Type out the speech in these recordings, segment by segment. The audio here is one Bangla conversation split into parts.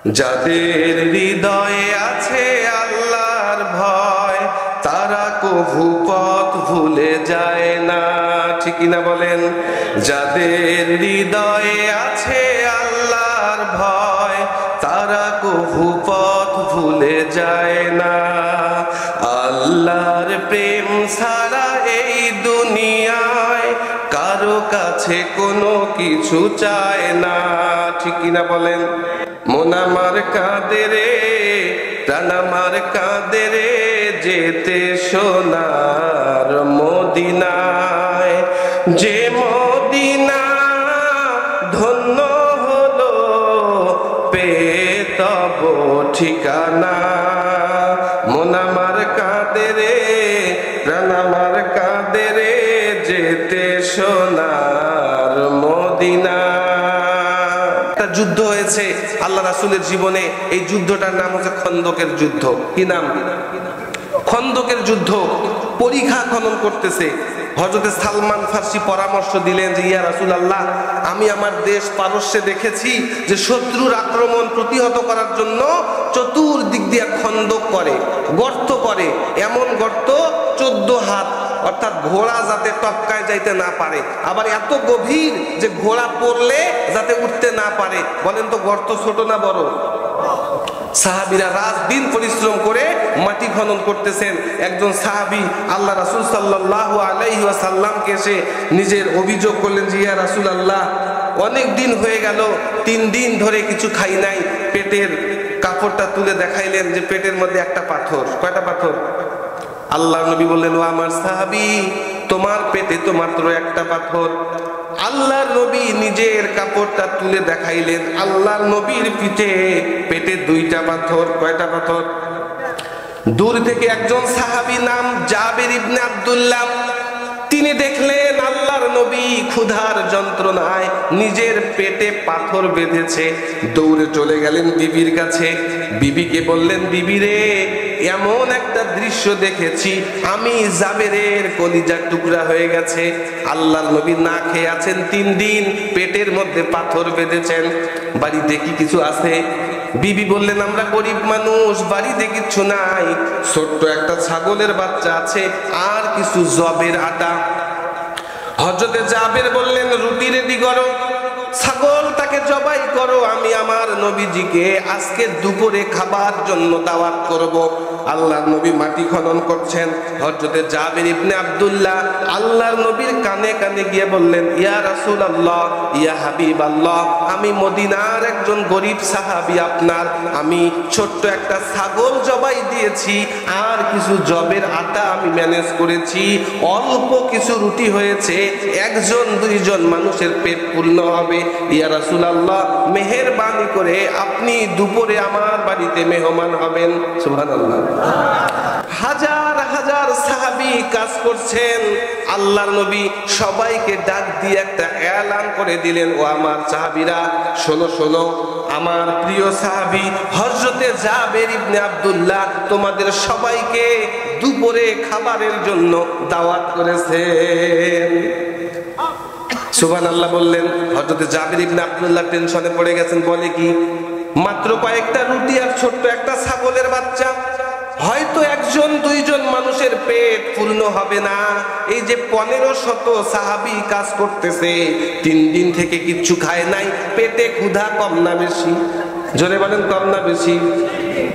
যাদের হৃদয়ে আছে আল্লাহর ভয় তারা কভু পথ ভুলে যায় না, ঠিক না বলেন? যাদের হৃদয়ে আছে আল্লাহর ভয় তারা কভু পথ ভুলে যায় না। আল্লাহর প্রেম ছাড়া এই দুনিয়ায় কারো কাছে কোনো কিছু চায় না, ঠিক না বলেন? মন আমার কাঁদে রে, প্রাণ আমার কাঁদে রে, যেতে সোনার মদিনায়। যে মদিনা ধন্য হলো পেয়ে তব ঠিকানা। মন আমার কাঁদে রে, প্রাণ আমার কাঁদে রে, যেতে সোনার মদিনা। একটা যুদ্ধ হয়েছে আল্লাহ রাসূলের জীবনে, এই যুদ্ধটার নাম হচ্ছে খন্দকের যুদ্ধ। কি নাম? খন্দকের যুদ্ধ। পরিখা খনন করতেছে। হযরত সালমান ফার্সি পরামর্শ দিলেন যে ইয়া রাসূলুল্লাহ, আমি আমার দেশ পারস্যে দেখেছি যে শত্রুর আক্রমণ প্রতিহত করার জন্য চতুর্দিক দিয়ে খন্দক করে, গর্ত করে, এমন গর্ত 14 হাত, অর্থাৎ ঘোড়া যাতে টপকায় যাইতে না পারে, আবার এত গভীর যে ঘোড়া পড়লে যাতে উঠতে না পারে। বলেন তো গর্ত ছোট না বড়? সাহাবীরা রাত দিন পরিশ্রম করে মাটি খনন করতেছেন। একজন সাহাবী আল্লাহ রাসূল সাল্লাল্লাহু আলাইহি ওয়াসাল্লামকে এসে নিজের অভিযোগ করলেন যে ইয়া রাসূলুল্লাহ, অনেক দিন হয়ে গেল, 3 দিন ধরে কিছু খাই নাই। পেটের কাপড়টা তুলে দেখাইলেন যে পেটের মধ্যে একটা পাথর। কয়টা পাথর? আল্লাহর নবী বললেন, ও আমার সাহাবী, তোমার পেটে তো মাত্র একটা পাথর। আল্লাহর নবী নিজের কাপড়টা তুলে দেখাইলেন, আল্লাহর নবীর পেটে 2টা পাথর। কয়টা পাথর? দূর থেকে একজন সাহাবী নাম জাবের ইবনে আব্দুল্লাহ, তিনি দেখলেন আল্লাহর নবী ক্ষুধার যন্ত্রণায় নিজের পেটে পাথর বেঁধেছে। দৌড়ে চলে গেলেন বিবির কাছে। বিবিকে বললেন, বিবি রে, এমন একটা দৃশ্য দেখেছি, আমি জাবেরের কলিজার টুকরা হয়ে গেছে। আল্লাহর নবী না খেয়ে আছেন 3 দিন, পেটের মধ্যে পাথর বেঁধেছেন। বাড়িতে কি কিছু আছে? বিবি বললেন, আমরা গরিব মানুষ, বাড়িতে কিচ্ছু নাই, ছোট্ট একটা ছাগলের বাচ্চা আছে আর কিছু জবের আটা। হযরতে জাবের বললেন, রুটি রেডি করো, ছাগলটাকে জবাই করো, আমি আমার নবীজিকে আজকে দুপুরে খাবার জন্য দাওয়াত করব। আল্লাহর নবী মাটি খনন করছেন। হযরতে জাবের ইবনে আব্দুল্লাহ আল্লাহর নবীর কানে কানে গিয়ে বললেন, ইয়া রাসূলুল্লাহ, ইয়া হাবিবাল্লাহ, আমি মদিনার একজন গরিব সাহাবী আপনার, আমি ছোট্ট একটা ছাগল জবাই দিয়েছি আর কিছু জবের আটা আমি ম্যানেজ করেছি, অল্প কিছু রুটি হয়েছে, 1-2 মানুষের পেট পূর্ণ হবে। ইয়া রাসূলুল্লাহ, মেহেরবানি করে আপনি দুপুরে আমার বাড়িতে মেহমান হবেন। সুবহানাল্লাহ। হাজার হাজার সাহাবী কাজ করছেন। আল্লাহর নবী সবাইকে ডাক দিয়ে একটা এলান করে দিলেন, ও আমার সাহাবীরা, শোনো শোনো, আমার প্রিয় সাহাবী হযরতে জাবের ইবনে আব্দুল্লাহ তোমাদের সবাইকে দুপুরে খাবারের জন্য দাওয়াত করেছেন। সুবহানাল্লাহ বললেন। হযরতে জাবের ইবনে আব্দুল্লাহ টেনশনে পড়ে গেছেন। বলে কি, মাত্র কয়েকটা রুটি আর ছোট্ট একটা ছাগলের বাচ্চা, হয়তো 1-2 মানুষের পেট পূর্ণ হবে না। এই যে 1500 সাহাবী কাজ করতেছে, 3 দিন থেকে কিচ্ছু খায় নাই, পেটে ক্ষুধা কম না বেশি? জোরে বলেন, কম না বেশি?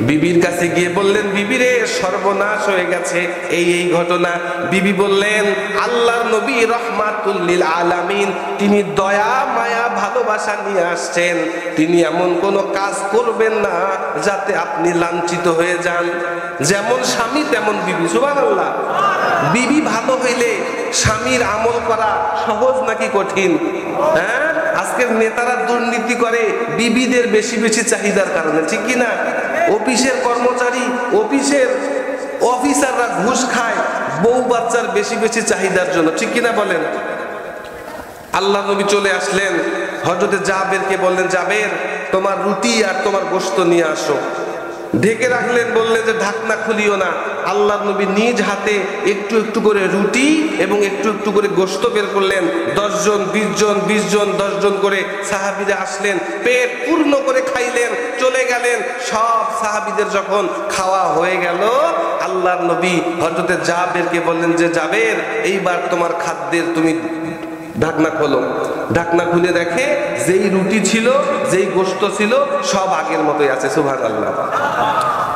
বিবির কাছে গিয়ে বললেন, বিবি রে, সর্বনাশ হয়ে গেছে, এই ঘটনা। বিবি বললেন, আল্লাহর নবী রাহমাতুল লিল আলামিন, তিনি দয়া মায়া ভালোবাসা নিয়ে আসছেন, তিনি এমন কোনো কাজ করবেন না যাতে আপনি লাঞ্ছিত হয়ে যান। যেমন স্বামী তেমন বিবি। সুবহানাল্লাহ। বিবি ভালো হইলে স্বামীর আমল করা সহজ নাকি কঠিন? হ্যাঁ, আজকের নেতারা দুর্নীতি করে বিবিদের বেশি বেশি চাহিদার কারণে, ঠিক কি না? অফিসের কর্মচারী, অফিসাররা ঘুষ খায় বউ বাচ্চার বেশি বেশি চাহিদার জন্য, ঠিক কিনা বলেন? আল্লাহ নবী চলে আসলেন, হযরতে জাবেরকে বললেন, জাবের, তোমার রুটি আর তোমার গোশত নিয়ে আসো। ঢেকে রাখলেন, বললেন যে ঢাকনা খুলিও না। আল্লাহর নবী নিজ হাতে একটু একটু করে রুটি এবং একটু একটু করে গোশত বের করলেন। 10 জন 20 জন 20 জন 10 জন করে সাহাবীরা আসলেন, পেট পূর্ণ করে খাইলেন, চলে গেলেন। সব সাহাবীদের যখন খাওয়া হয়ে গেল, আল্লাহর নবী হযরতে জাবেরকে বললেন যে জাবের, এইবার তোমার খাদ্যের তুমি ঢাকনা খোলো। ঢাকনা খুলে দেখে যেই রুটি ছিল, যেই গোশত ছিল, সব আগের মতোই আছে। সুবহানাল্লাহ।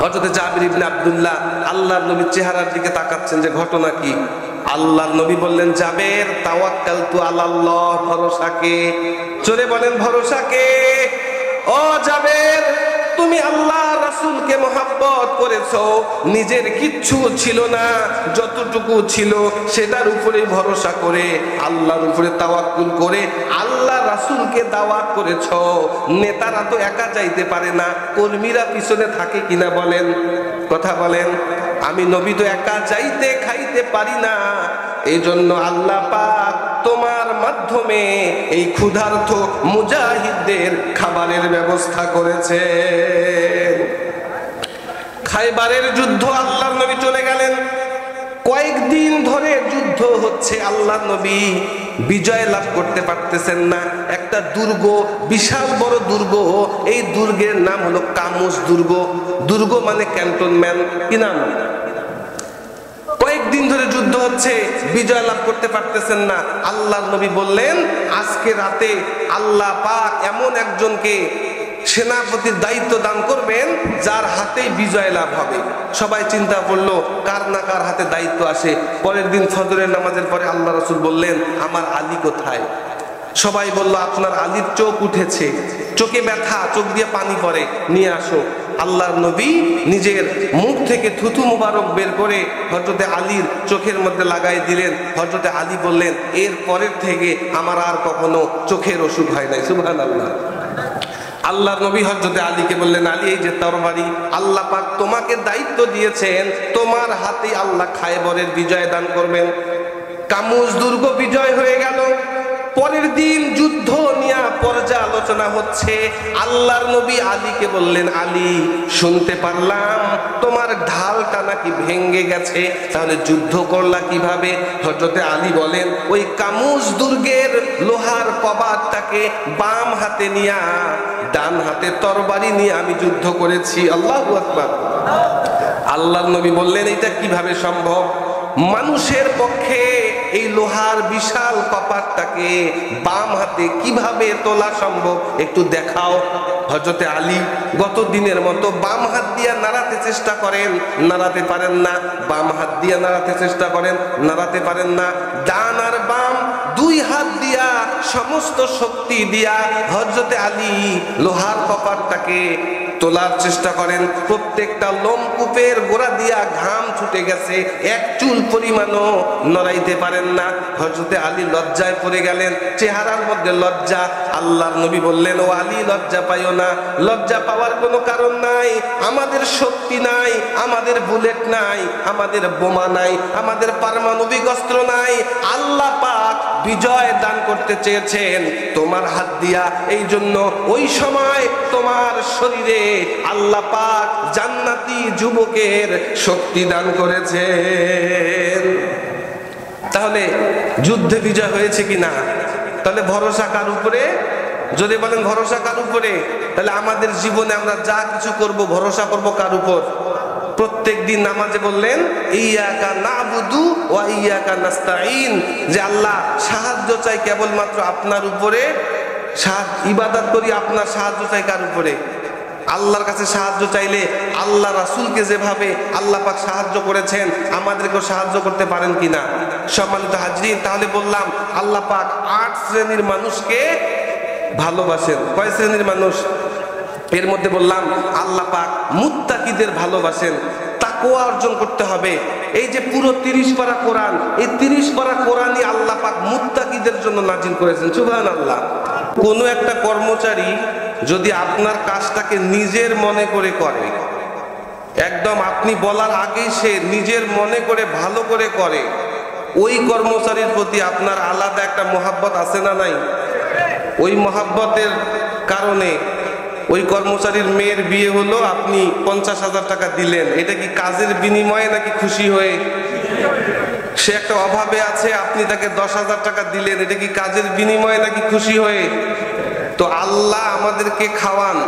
হযরতে জাবির ইবনে আব্দুল্লাহ আল্লাহর নবীর চেহারার দিকে তাকাচ্ছেন যে ঘটনা কি। আল্লাহর নবী বললেন, জাবের, তাওয়াক্কালতু আলাল্লাহ, ভরসাকে। চলে বলেন ভরসাকে। ও জাবের, তুমি আল্লাহ রাসূলকে মহব্বত করেছো, নিজের কিচ্ছু ছিল না, যতটুকু ছিল সেটার উপরে ভরসা করে, আল্লাহর উপরে তাওয়াক্কুল করে আল্লাহ রাসূলকে দাওয়াত করেছো। নেতারা তো একা যাইতে পারে না, কর্মীরা পিছনে থাকে কিনা বলেন, কথা বলেন। আমি নবী তো একা যাইতে খাইতে পারি না, এই জন্য আল্লাহ পাক তোমার মাধ্যমে এই ক্ষুধার্ত মুজাহিদদের খাবারের ব্যবস্থা করেছে। খায়বারের যুদ্ধ, আল্লাহর নবী চলে গেলেন। কয়েকদিন ধরে যুদ্ধ হচ্ছে, আল্লাহর নবী বিজয় লাভ করতে পারতেছেন না। একটা দুর্গ, বিশাল বড় দুর্গ, এই দুর্গের নাম হলো কামুস দুর্গ। দুর্গ মানে ক্যান্টনমেন্ট, কি নাম? কয়েকদিন ধরে যুদ্ধ হচ্ছে, বিজয় লাভ করতে পারতেছেন না। আল্লাহর নবী বললেন, আজকে রাতে আল্লাহ পাক এমন একজনকে সেনাপতির দায়িত্ব দান করবেন যার হাতেই বিজয় লাভ হবে। সবাই চিন্তা করলো কার না কার হাতে দায়িত্ব আসে। পরের দিন ফজরের নামাজের পরে আল্লাহ রাসূল বললেন, আমার আলী কোথায়? সবাই বলল, আপনার আলীর চোখ উঠেছে, চোখে ব্যথা, চোখ দিয়ে পানি পড়ে, নিয়ে আসো। আল্লাহর নবী নিজের মুখ থেকে থুথু মুবারক বের করে হযরতে আলীর চোখের মধ্যে লাগাই দিলেন। হযরতে আলী বললেন, এর পরের থেকে আমার আর কখনো চোখের অসুখ হয় নাই। সুবহানাল্লাহ। আল্লাহর নবী হযরতে আলীকে বললেন, আলী, এই যে তরবারি আল্লাহ পাক তোমাকে দায়িত্ব দিয়েছেন, তোমার হাতে আল্লাহ খায়বরের বিজয় দান করবেন। কামুস দুর্গ বিজয় হয়ে গেল। পরের দিন যুদ্ধ নিয়ে পর্যালোচনা হচ্ছে। আল্লাহর নবী আলীকে বললেন, আলী, শুনতে পারলাম তোমার ঢালটা নাকি ভেঙে গেছে, তাহলে যুদ্ধ করলা কিভাবে? হযরতে আলী বলেন, ওই কামুস দুর্গের লোহার কবাটটাকে বাম হাতে নিয়ে ডান হাতে তরবারি নিয়ে আমি যুদ্ধ করেছি। আল্লাহু আকবার। আল্লাহর নবী বললেন, এটা কিভাবে সম্ভব? মানুষের পক্ষে এই লোহার বিশাল কপাটটাকে বাম হাতে কিভাবে তোলা সম্ভব, একটু দেখাও। হযরতে আলী গত দিনের মতো বাম হাত দিয়ে নাড়াতে চেষ্টা করেন, নাড়াতে পারেন না। বাম হাত দিয়ে নাড়াতে চেষ্টা করেন, নাড়াতে পারেন না। ডান আর বাম দুই হাত দিয়া, সমস্ত শক্তি দিয়া হযরতে আলী লোহার কপাটটাকে তোলার চেষ্টা করেন। প্রত্যেকটা লোমকূপের গোড়া দিয়া ঘাম ছুটে গেছে, এক চুল পরিমাণও নড়াইতে পারেন না। হযরতে আলী লজ্জায় পড়ে গেলেন, চেহারার মধ্যে লজ্জা। আল্লাহর নবী বললেন, ও আলী, লজ্জা পাইও না, লজ্জা পাওয়ার কোনো কারণ নাই। আমাদের শক্তি নাই, আমাদের বুলেট নাই, আমাদের বোমা নাই, আমাদের পারমাণবিক অস্ত্র নাই। আল্লাহ পাক বিজয় দান করতে চেয়েছেন তোমার হাত দিয়া, এই জন্য ওই সময় তোমার শরীরে আল্লাহ পাক জান্নাতি যুবকের শক্তি দান করেছেন। তাহলে যুদ্ধে বিজয় হয়েছে কিনা? তাহলে ভরসা কার উপরে? যদি বলেন ভরসা কার উপরে, তাহলে আমাদের জীবনে আমরা যা কিছু করব ভরসা করব কার উপর? প্রত্যেক দিন নামাজে বললেন, ইয়াকা নাবুদু ওয়া ইয়াকা নাস্তাঈন, যে আল্লাহ সাহায্য চাই কেবলমাত্র আপনার উপরে, ইবাদত করি, আপনার সাহায্য চাই কার উপরে? আল্লাহর কাছে সাহায্য চাইলে আল্লাহ রাসূলকে যেভাবে আল্লাহ পাক সাহায্য করেছেন আমাদেরকেও সাহায্য করতে পারেন কিনা? সম্মানিত হাজরিন, তাহলে বললাম আল্লাহ পাক ৮ শ্রেণীর মানুষকে ভালোবাসেন। কয় শ্রেণীর মানুষ? এর মধ্যে বললাম আল্লাহ পাক মুত্তাকিদের ভালোবাসেন। তাকওয়া অর্জন করতে হবে। এই যে পুরো ৩০ পারা কোরআন, এই ৩০ পারা কোরআনই আল্লাহ পাক মুত্তাকিদের জন্য নাজিল করেছেন। সুবহানাল্লাহ। কোন একটা কর্মচারী যদি আপনার কাজটাকে নিজের মনে করে করে, একদম আপনি বলার আগেই সে নিজের মনে করে ভালো করে করে, ওই কর্মচারীর প্রতি আপনার আলাদা একটা মহাব্বত আছে না নাই? ওই মহাব্বতের কারণে ওই কর্মচারীর মেয়ের বিয়ে হলো, আপনি 50,000 টাকা দিলেন, এটা কি কাজের বিনিময়ে নাকি খুশি হয়ে? সে একটা অভাবে আছে, আপনি তাকে 10,000 টাকা দিলেন, এটা কি কাজের বিনিময়ে নাকি খুশি হয়ে? তো আল্লাহ আমাদেরকে খাওয়ান,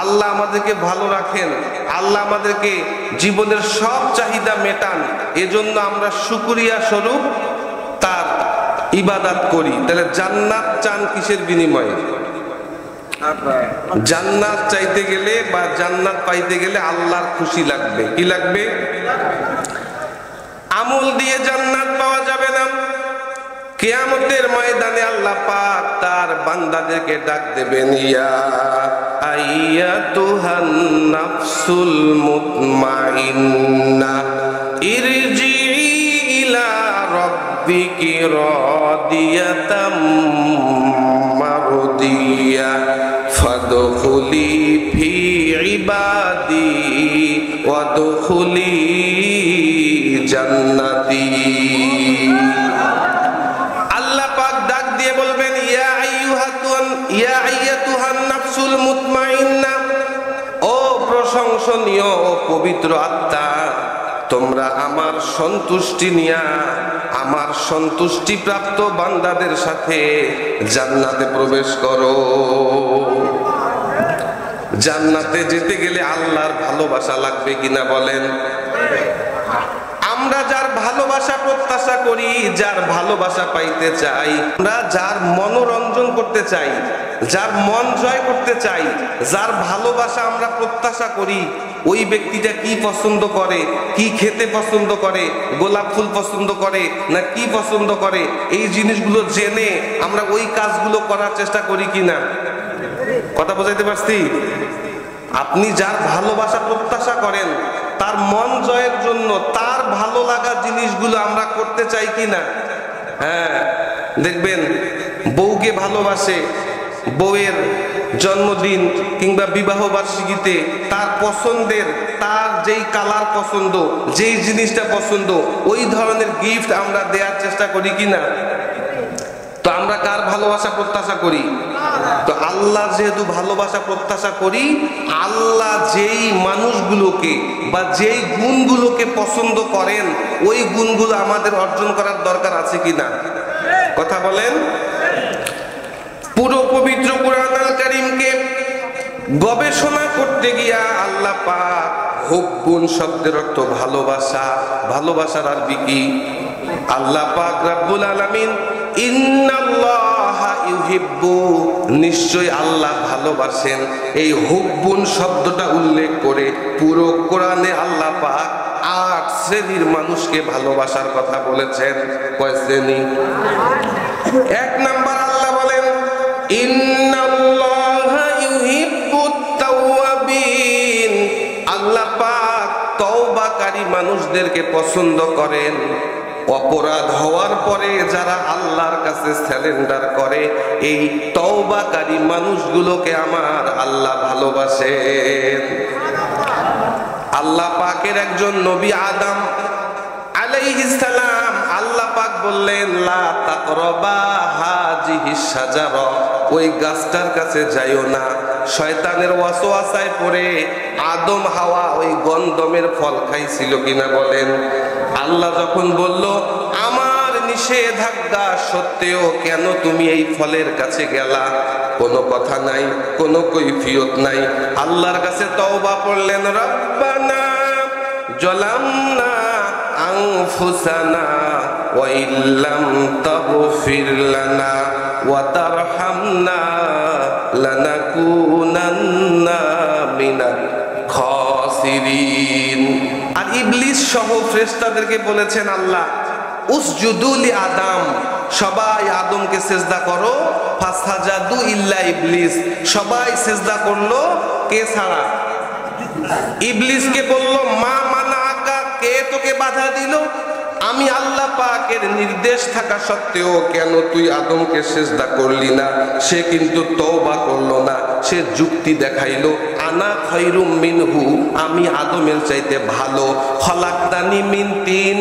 আল্লাহ আমাদেরকে ভালো রাখেন, আল্লাহ আমাদেরকে জীবনের সব চাহিদা মেটান, এজন্য আমরা শুকরিয়া স্বরূপ তার ইবাদত করি। তাহলে জান্নাত চান কিসের বিনিময়ে? জান্নাত চাইতে গেলে বা জান্নাত পাইতে গেলে আল্লাহর খুশি লাগবে। কি লাগবে? আমল দিয়ে জান্নাত পাওয়া যাবে না। কিয়ামতের ময়দানে আল্লাহ পাক তার বান্দাদেরকে ডাক দেবেন, ইয়া আইয়াতুহান নাফসুল মুতমাইন্না ইরজিই ইলা রাব্বিকি রাদিয়াতাম মারদিয়া ফাদখুলি ফি ইবাদি ওয়াদখুলি জান্নাতি। আল্লাহ পাক ডাক দিয়ে বলবেন, ইয়া আইয়াতুহান নাফসুল মুতমাইন্না, ও প্রশংসনীয় ও পবিত্র আত্মা, তোমরা আমার সন্তুষ্টি নিয়া আমার সন্তুষ্টি প্রাপ্ত বান্দাদের সাথে জান্নাতে প্রবেশ করো। জান্নাতে যেতে গেলে আল্লাহর ভালোবাসা লাগবে কিনা বলেন? আমরা যার ভালোবাসা প্রত্যাশা করি, যার ভালোবাসা পাইতে চাই, আমরা যার মনোরঞ্জন করতে চাই, যার মন জয় করতে চাই, যার ভালোবাসা আমরা প্রত্যাশা করি, ওই ব্যক্তিটা কি পছন্দ করে, কি খেতে পছন্দ করে, গোলাপ ফুল পছন্দ করে না কি পছন্দ করে, এই জিনিসগুলো জেনে আমরা ওই কাজগুলো করার চেষ্টা করি কিনা? কথা বোঝাইতে পারছি? আপনি যার ভালোবাসা প্রত্যাশা করেন, তার মন জয়ের জন্য তার ভালো লাগা জিনিসগুলো আমরা করতে চাই কিনা? হ্যাঁ, দেখবেন বউকে ভালোবাসে, বউয়ের জন্মদিন কিংবা বিবাহ বার্ষিকীতে তার পছন্দের, তার যেই কালার পছন্দ, যেই জিনিসটা পছন্দ, ওই ধরনের গিফট আমরা দেওয়ার চেষ্টা করি কিনা? তো আমরা কার ভালোবাসা প্রত্যাশা করি? তো আল্লাহ যেহেতু ভালোবাসা প্রত্যাশা করি, আল্লাহ যেই মানুষগুলোকে বা যেই গুণগুলোকে পছন্দ করেন, ওই গুণগুলো আমাদের অর্জন করার দরকার আছে কিনা? কথা বলেন। পুরো পবিত্র কুরআন আল কারীমকে গবেষণা করতে গিয়া আল্লাহ পাক হুব্বুন শব্দের অর্থ ভালোবাসা, ভালোবাসার আরবি কি? আল্লাহ পাক রব্বুল আলামিন ইন্নাল্লাহা ইউহিব্বু, নিশ্চয় আল্লাহ ভালোবাসেন, এই হুব্বুন শব্দটা উল্লেখ করে পুরো কোরআনে আল্লাহ পাক 8 শ্রেণীর মানুষকে ভালোবাসার কথা বলেছেন। কয় শ্রেণী? 1 নাম্বার আল্লাহ বলেন ইন্নাল্লাহা ইউহিব্বুত তাওয়াবিন, আল্লাহ পাক তওবাকারী মানুষদেরকে পছন্দ করেন। অপরাধ হওয়ার পরে যারা আল্লাহর কাছে সারেন্ডার করে, এই তওবাকারী মানুষগুলোকে আমার আল্লাহ ভালোবাসেন। আল্লাহ পাকের একজন নবী আদম আলাইহিস সালাম, আল্লাহ পাক বললেন লা তাকরাবা হাযিহিস শাজারা, ওই গাছটার কাছে যাইও না। শয়তানের ওয়াসওয়াসায় পড়ে আদম হাওয়া ওই গন্ধমের ফল খাইছিল কিনা বলেন? আল্লাহ যখন বলল আমার নিষেধাজ্ঞা সত্ত্বেও কেন তুমি এই ফলের কাছে গেলা, কোনো কথা নাই, কোনো কৈফিয়ত নাই। আল্লাহর কাছে তওবা পড়লেন, রব্বানা জালামনা আনফুসানা ওয়া ইল্লাম তাগফির লানা ওয়া তারহামনা লানাকুনান্না মিনাল খাসিরিন। আর ইবলিস সহ ফেরেশতাদেরকে বলেছেন আল্লাহ উসজুদু লি আদম, সবাই আদমকে সিজদা করো। ফাসাজাদু ইল্লা ইবলিস, সবাই সিজদা করলো, কে ছাড়া? ইবলিসকে বলল মা মানাকা, কে তোকে বাধা দিল? আমি আল্লাহ পাকের নির্দেশ থাকা সত্ত্বেও কেন তুই আদমকে সিজদা করলি না? সে কিন্তু তওবা করলো না, সে যুক্তি দেখাইলো আনা খায়রুম মিনহু, আমি আদমের চাইতে ভালো। খলাকতানি মিন তিন,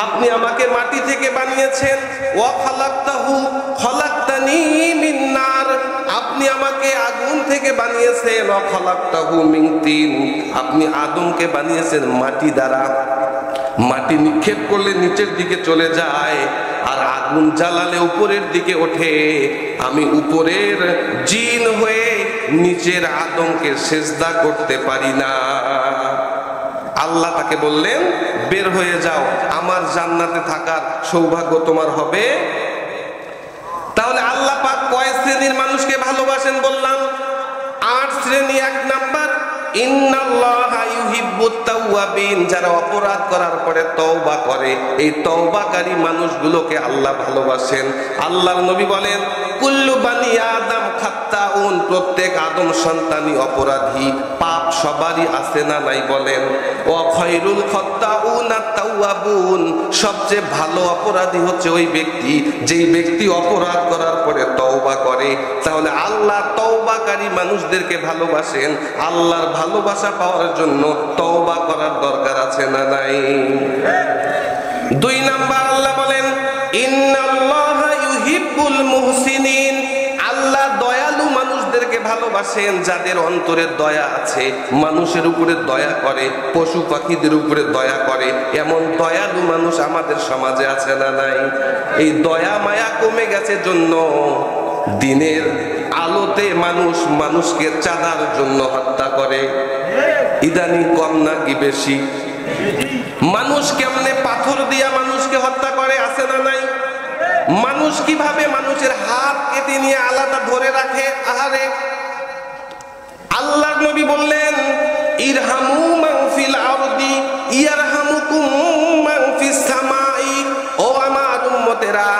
আপনি আমাকে মাটি থেকে বানিয়েছেন। ওয়া খালাকতাহু খলাকতানি মিন নার, আপনি আমাকে আগুন থেকে বানিয়েছেন। ওয়া খালাকতাহু মিন তিন, আপনি আদমকে বানিয়েছেন মাটি দ্বারা। মাটি নিক্ষেপ করলে নিচের দিকে চলে যায়, আর আগুন জ্বালালে উপরের দিকে ওঠে। আমি উপরের জিন হয়ে নিচের আদমকে সেজদা করতে পারি না। আল্লাহ তাকে বললেন বের হয়ে যাও, আমার জান্নাতে থাকার সৌভাগ্য তোমার হবে। তাহলে আল্লাহ পাক কয় শ্রেণীর মানুষকে ভালোবাসেন বললাম? 8 শ্রেণী। 1 নাম্বার, ইন্নাল্লাহা ইউহিব্বুত তাওয়াবিন, যারা অপরাধ করার পরে তওবা করে, এই তওবাকারী মানুষগুলোকে আল্লাহ ভালোবাসেন। আল্লাহর নবী বলেন কুল্লু বানি আদম খাত্তাউন, প্রত্যেক আদম সন্তানই অপরাধী, পাপ সবারই আছে না নাই বলেন। ওয়া খায়রুল খাত্তাউনা তাওয়াবুন, সবচেয়ে ভালো অপরাধী হচ্ছে ওই ব্যক্তি যেই ব্যক্তি অপরাধ করার পরে তওবা করে। তাহলে আল্লাহ তওবাকারী মানুষদেরকে ভালোবাসেন। আল্লাহর ভালোবাসা পাওয়ার জন্য তওবা করার দরকার আছে না নাই? 2 নাম্বার, আল্লাহ বলেন ইন্নাল্লাহা ইউহিব্বুল মুহসিনিন, আল্লাহ দয়ালু মানুষদেরকে ভালোবাসেন, যাদের অন্তরে দয়া আছে, মানুষের উপরে দয়া করে, পশু পাখিদের উপরে দয়া করে। এমন দয়ালু মানুষ আমাদের সমাজে আছে না নাই? এই দয়া মায়া কমে গেছে জন্য দিনের আলোতে মানুষ মানুষকে চাঁদার জন্য হত্যা করে। ইদানিং কম নাকি বেশি? মানুষ কেমনে পাথর দিয়া মানুষকে হত্যা করে, আছে না নাই? মানুষ কিভাবে মানুষের হাত কেটে নিয়ে আলাদা ধরে রাখে। আহারে, আল্লাহর নবী বললেন ইরহামু মান ফিল আরদি ইয়ারহামুকুম মান ফিস সামাই, ও আমার উম্মতেরা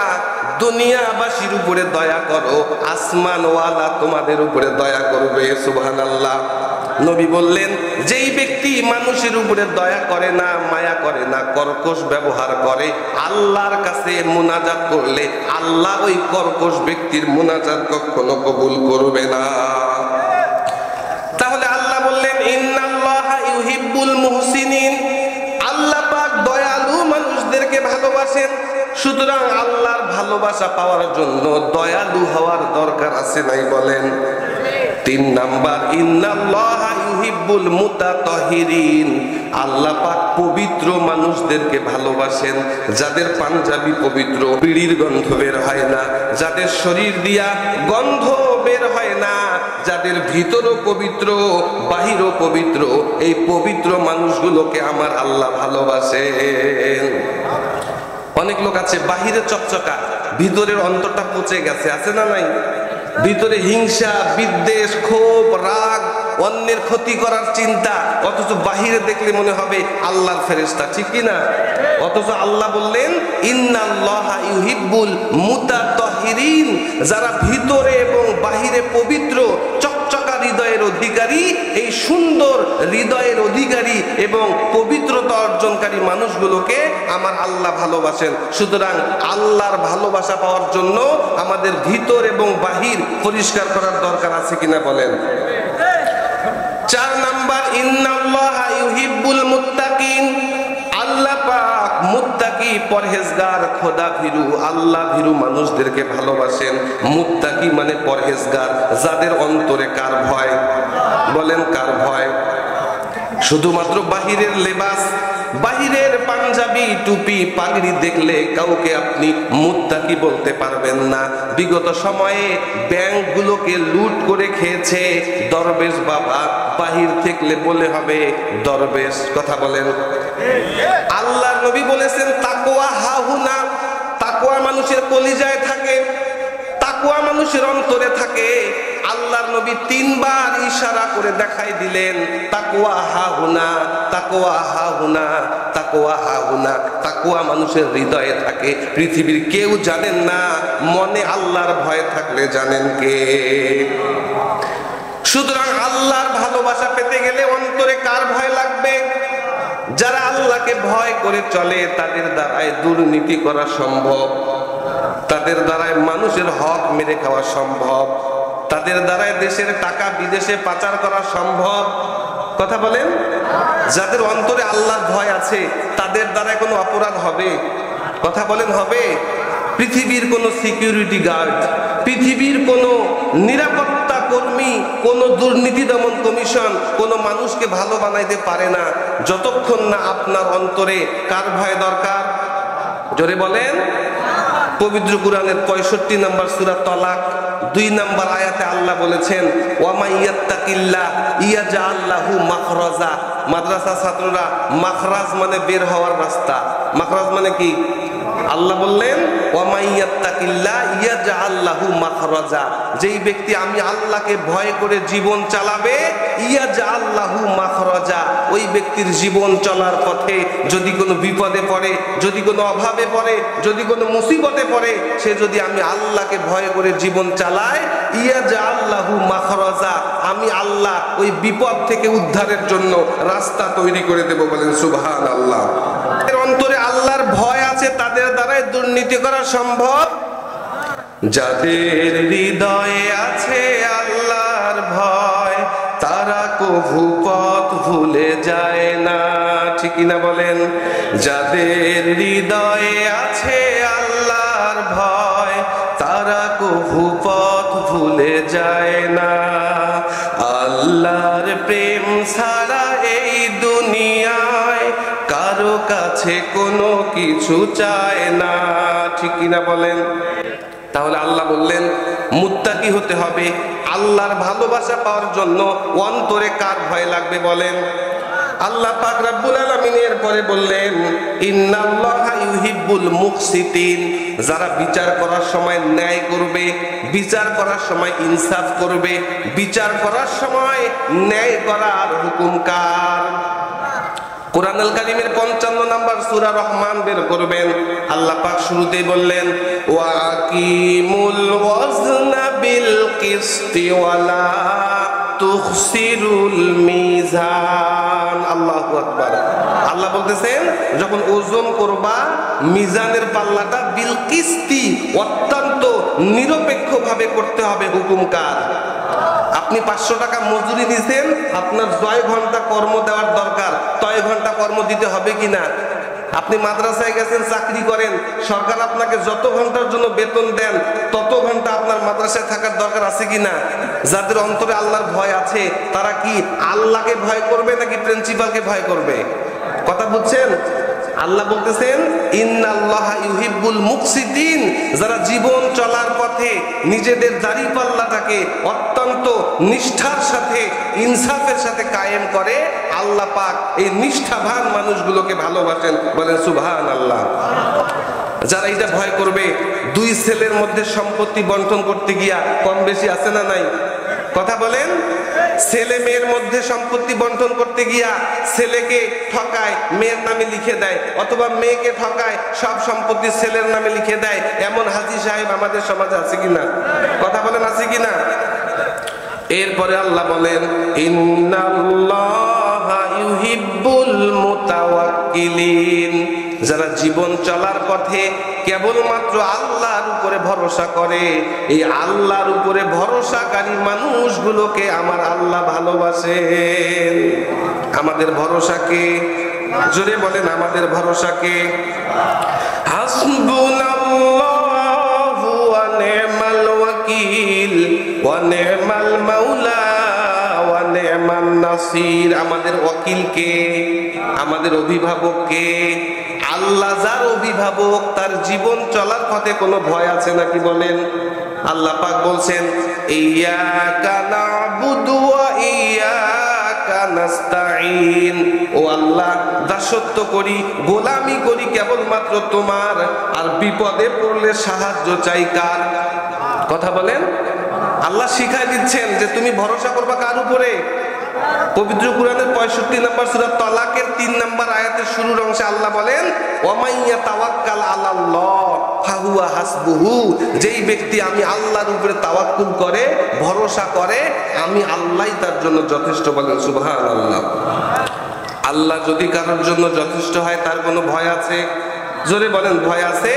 দুনিয়াবাসীর উপরে দয়া করো, আসমানওয়ালা তোমাদের উপরে দয়া করবে। সুবহানাল্লাহ। নবী বললেন যেই ব্যক্তি মানুষের উপরে দয়া করে না, মায়া করে না, কর্কশ ব্যবহার করে, আল্লাহর কাছে মুনাজাত করলে আল্লাহ ওই কর্কশ ব্যক্তির মুনাজাত কখনো কবুল করবে না। তাহলে আল্লাহ বললেন ইন্নাল্লাহা ইউহিব্বুল মুহসিনিন, আল্লাহ পাক দয়ালু মানুষদেরকে ভালোবাসেন। সুতরাং আল্লাহর ভালোবাসা পাওয়ার জন্য দয়ালু হওয়ার দরকার আছে নাই বলেন? 3 নাম্বার, ইন্নাল্লাহা ইউহিব্বুল মুতাতাহিরিন, আল্লাহ পাক পবিত্র মানুষদেরকে ভালোবাসেন, যাদের পাঞ্জাবি পবিত্র, বিড়ির গন্ধ বের হয় না, যাদের শরীর দিয়া গন্ধ বের হয় না, যাদের ভিতরও পবিত্র বাহিরও পবিত্র, এই পবিত্র মানুষগুলোকে আমার আল্লাহ ভালোবাসেন। অনেক লোক আছে বাহিরে চকচকা, ভিতরের অন্তরটা পচে গেছে, আছে না নাই? ভিতরে হিংসা, বিদ্বেষ, ক্ষোভ, রাগ, অন্যের ক্ষতি করার চিন্তা, অথচ বাহিরে দেখলে মনে হবে আল্লাহর ফেরেশতা, ঠিক কি না? অথচ আল্লাহ বললেন ইন্নাল্লাহা ইউহিব্বুল মুতাতাহিরিন, যারা ভিতরে এবং বাহিরে পবিত্র, চকচকা হৃদয়ের অধিকারী, এই সুন্দর হৃদয়ের অধিকারী এবং পবিত্রতা অর্জনকারী মানুষগুলোকে আমার আল্লাহ ভালোবাসেন। সুতরাং আল্লাহর ভালোবাসা পাওয়ার জন্য আমাদের ভিতর এবং বাহির পরিষ্কার করার দরকার আছে কিনা বলেন? 4 নাম্বার, ইন্নাল্লাহা ইউহিব্বুল মুত্তাকিন, আল্লাহ পাক মুত্তাকি পরহেজগার, খোদা ভীরু, আল্লাহ ভীরু মানুষদেরকে ভালোবাসেন। মুত্তাকি মানে পরহেজগার, যাদের অন্তরে কার ভয়? বলেন কার ভয়? শুধুমাত্র বাহিরের লেবাস, বাহিরের পাঞ্জাবি, টুপি, পাগড়ি দেখলে কাউকে আপনি মুত্তাকি বলতে পারবেন না। বিগত সময়ে ব্যাংকগুলোকে লুট করে খেয়েছে দরবেশ বাবা, বাহির থেকে বলে হবে দরবেশ। কথা বলেন। আল্লাহর নবী বলেছেন তাকওয়া হাহুনা, তাকওয়া মানুষের কলিজায় থাকে, তাকওয়া মানুষের অন্তরে থাকে। আল্লাহর নবী 3 বার ইশারা করে দেখাই দিলেন তাকওয়া হাহুনা, তাকওয়া হাহুনা, তাকওয়া হাহুনা। তাকওয়া মানুষের হৃদয়ে থাকে, পৃথিবীর কেউ জানেন না। মনে আল্লাহর ভয় থাকলে জানেন কে? সুতরাং আল্লাহর ভালোবাসা পেতে গেলে অন্তরে কার ভয় লাগবে? যারা আল্লাহকে ভয় করে চলে তাদের দ্বারাই দুর্নীতি করা সম্ভব, তাদের দ্বারাই মানুষের হক মেরে খাওয়া সম্ভব, তাদের দ্বারাই দেশের টাকা বিদেশে পাচার করা সম্ভব। কথা বলেন। যাদের অন্তরে আল্লাহর ভয় আছে তাদের দ্বারা কোনো অপরাধ হবে? কথা বলেন হবে? পৃথিবীর কোনো সিকিউরিটি গার্ড, পৃথিবীর কোনো নিরাপত্তা কর্মী, কোনো দুর্নীতি দমন কমিশন কোনো মানুষকে ভালো বানাইতে পারে না যতক্ষণ না আপনার অন্তরে কার ভয় দরকার? জোরে বলেন। পবিত্র কুরআনের 65 নম্বর সূরা তালাক 2 নম্বর আয়াতে আল্লাহ বলেছেন ওয়া মাইয়াত্তাকিল্লাহ ইয়াজআল লাহু মাখরাজা। মাদ্রাসা ছাত্ররা, মাখরাজ মানে বের হওয়ার রাস্তা। মাখরাজ মানে কি? আল্লাহ বললেন ওয়া মাইয়াত্তাকিল্লাহ ইয়াজআল লাহু মাখরাজা, যেই ব্যক্তি আমি আল্লাহকে ভয় করে জীবন চালাবে, ইয়াজআল লাহু মাখরাজা, ওই ব্যক্তির জীবন চলার পথে যদি কোনো বিপদে পড়ে, যদি কোনো অভাবে পড়ে, যদি কোনো মুসিবতে পড়ে, সে যদি আমি আল্লাহকে ভয় করে জীবন চালায়, ইয়াজআল লাহু মাখরাজা, আমি আল্লাহ ওই বিপদ থেকে উদ্ধারের জন্য রাস্তা তৈরি করে দেব। বলেন সুবহানাল্লাহ। এর অন্তরে আল্লাহর ভয় আছে, তাদের দ্বারাই দুর্নীতি করা সম্ভব। যাদের হৃদয়ে আছে আল্লাহর ভয়, তারা কভু পথ ভুলে যায় না। ঠিক না বলেন? যাদের হৃদয়ে আছে আল্লাহর ভয়, তারা কভু পথ ভুলে যায় না। আল্লাহর প্রেম ছাড়া এই দুনিয়ায় কারো কাছে কোনো কিছু চায় না। ঠিক কিনা বলেন? তাহলে আল্লাহ বললেন মুত্তাকি হতে হবে। আল্লাহর ভালোবাসা পাওয়ার জন্য অন্তরে কার ভয় লাগবে বলেন? আল্লাহ পাক রব্বুল আলামিন এর পরে বললেন ইন্নাল্লাহা ইউহিব্বুল মুকসিতিন, যারা বিচার করার সময় ন্যায় করবে, বিচার করার সময় ইনসাফ করবে, বিচার করার সময় ন্যায় করার হুকুম কার? কুরআনুল কারীমের 55 নম্বর সূরা রহমান বের করবেন। আল্লাহ পাক শুরুতেই বললেন ওয়া আকিমুল ওয়াজনা বিল কিসতি ওয়ালা তুখসিরুল মিজান। আল্লাহু আকবার। আল্লাহ বলতেছেন যখন ওজন করবা, মিজানের পাল্লাটা বিল কিসতি, অত্যন্ত নিরপেক্ষভাবে করতে হবে। হুকুম কার? আপনি 500 টাকা মজুরি নিছেন, আপনার 6 ঘন্টা কর্ম দেওয়ার দরকার, 6 ঘন্টা কর্ম দিতে হবে কিনা? আপনি মাদ্রাসায় গেছেন, চাকরি করেন, সরকার আপনাকে যত ঘন্টার জন্য বেতন দেন তত ঘন্টা আপনার মাদ্রাসায় থাকার দরকার আছে কিনা? যাদের অন্তরে আল্লাহর ভয় আছে তারা কি আল্লাহকে ভয় করবে নাকি প্রিন্সিপালকে ভয় করবে? কথা বুঝছেন? আল্লাহ বলতেছেন ইন্নাল্লাহা ইউহিব্বুল মুকসিতিন, যারা জীবন চলার পথে নিজেদের দাড়িপাল্লাটাকে অত্যন্ত নিষ্ঠার সাথে, ইনসাফের সাথে কায়েম করে, আল্লাহ পাক এই নিষ্ঠাবান মানুষগুলোকে ভালোবাসেন। বলেন সুবহানাল্লাহ। যারা এটা ভয় করবে, 2 ছেলের মধ্যে সম্পত্তি বন্টন করতে গিয়া কম বেশি আছে না নাই? কথা বলেন। ছেলে মেয়ের মধ্যে সম্পত্তি বন্টন করতে গিয়া ছেলেকে ঠকায়, মেয়ের নামে লিখে দেয়, অথবা মেয়েকে ঠকায়, সব সম্পত্তি ছেলের নামে লিখে দেয়, এমন হাজী সাহেব আমাদের সমাজে আছে কিনা? কথা বলেন, আছে কিনা? এরপরে আল্লাহ বলেন ইন্নাল্লাহা ইউহিব্বুল মুতাওয়াক্কিলিন, যারা জীবন চলার পথে কেবলমাত্র আল্লাহর উপরে ভরসা করে, এই আল্লাহর উপরে ভরসাকারী মানুষগুলোকে আমার আল্লাহ ভালোবাসেন। আমাদের ভরসাকে জোরে বলেন, আমাদের ভরসাকে হাসবুনাল্লাহু ওয়া নি'মাল ওয়াকিল ওয়া নি'মাল মাওলা ওয়া নি'মান নাসির। আমাদের ওয়াকিলকে, আমাদের অভিভাবককে আল্লাহ। যার অভিভাবক, তার জীবন চলার পথে কোনো ভয় আছে নাকি বলেন? আল্লাহ পাক বলছেন ইয়্যাকা না'বুদু ওয়া ইয়্যাকা নাস্তাঈন, ও আল্লাহ দাসত্ব করি, গোলামি করি কেবলমাত্র তোমার, আর বিপদে পড়লে সাহায্য চাই কার? কথা বলেন। আল্লাহ শিখাই দিচ্ছেন যে তুমি ভরসা করবা কার উপরে? পবিত্র কুরআনের 65 নম্বর সূরা তালাকের 3 নম্বর আয়াতের শুরুর অংশে আল্লাহ বলেন ওয়া মাইয়া তাওয়াক্কাল আলাল্লাহ ফাহুয়া হাসবুহু, যেই ব্যক্তি আমি আল্লাহর উপরে তাওয়াক্কুল করে, ভরসা করে, আমি আল্লাহই তার জন্য যথেষ্ট। বলেন সুবহানাল্লাহ। আল্লাহ যদি কারোর জন্য যথেষ্ট হয় তার কোনো ভয় আছে? জোরে বলেন, ভয় আছে?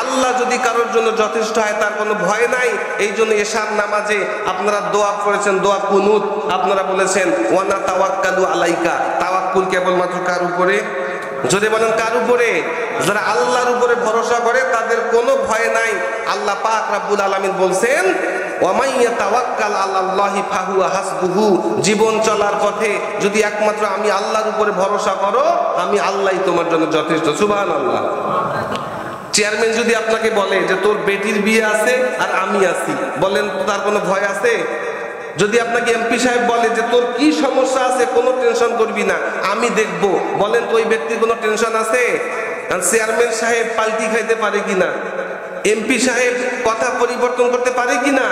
আল্লাহ যদি কারোর জন্য যথেষ্ট হয় তার কোনো ভয় নাই। এই জন্য এশার নামাজে আপনারা দোয়া করেছেন, দোয়া কুনুত, আপনারা বলেছেন ওয়ানা তাওয়াক্কালু আলাইকা, তাওয়াক্কুল কেবলমাত্র কার উপরে? যদি বলেন কার উপরে? যারা আল্লাহর উপরে ভরসা করে তাদের কোনো ভয় নাই। আল্লাহ পাক রব্বুল আলামিন বলছেন ওয়া মাইয়া তাওয়াক্কাল আলাল্লাহি ফাহুয়া হাসবুহু, জীবন চলার পথে যদি একমাত্র আমি আল্লাহর উপরে ভরসা করো, আমি আল্লাহই তোমার জন্য যথেষ্ট। সুবহানাল্লাহ। চেয়ারম্যান যদি আপনাকে বলে যে তোর বেটির বিয়ে আছে আর আমি আছি, বলেন তার কোনো ভয় আছে? যদি আপনাকে এমপি সাহেব বলে যে তোর কি সমস্যা আছে, কোনো টেনশন করবি না, আমি দেখব, বলেন তো ওই ব্যক্তির কোনো টেনশন আছে? চেয়ারম্যান সাহেব পাল্টি খাইতে পারে কিনা, এমপি সাহেব কথা পরিবর্তন করতে পারে কিনা?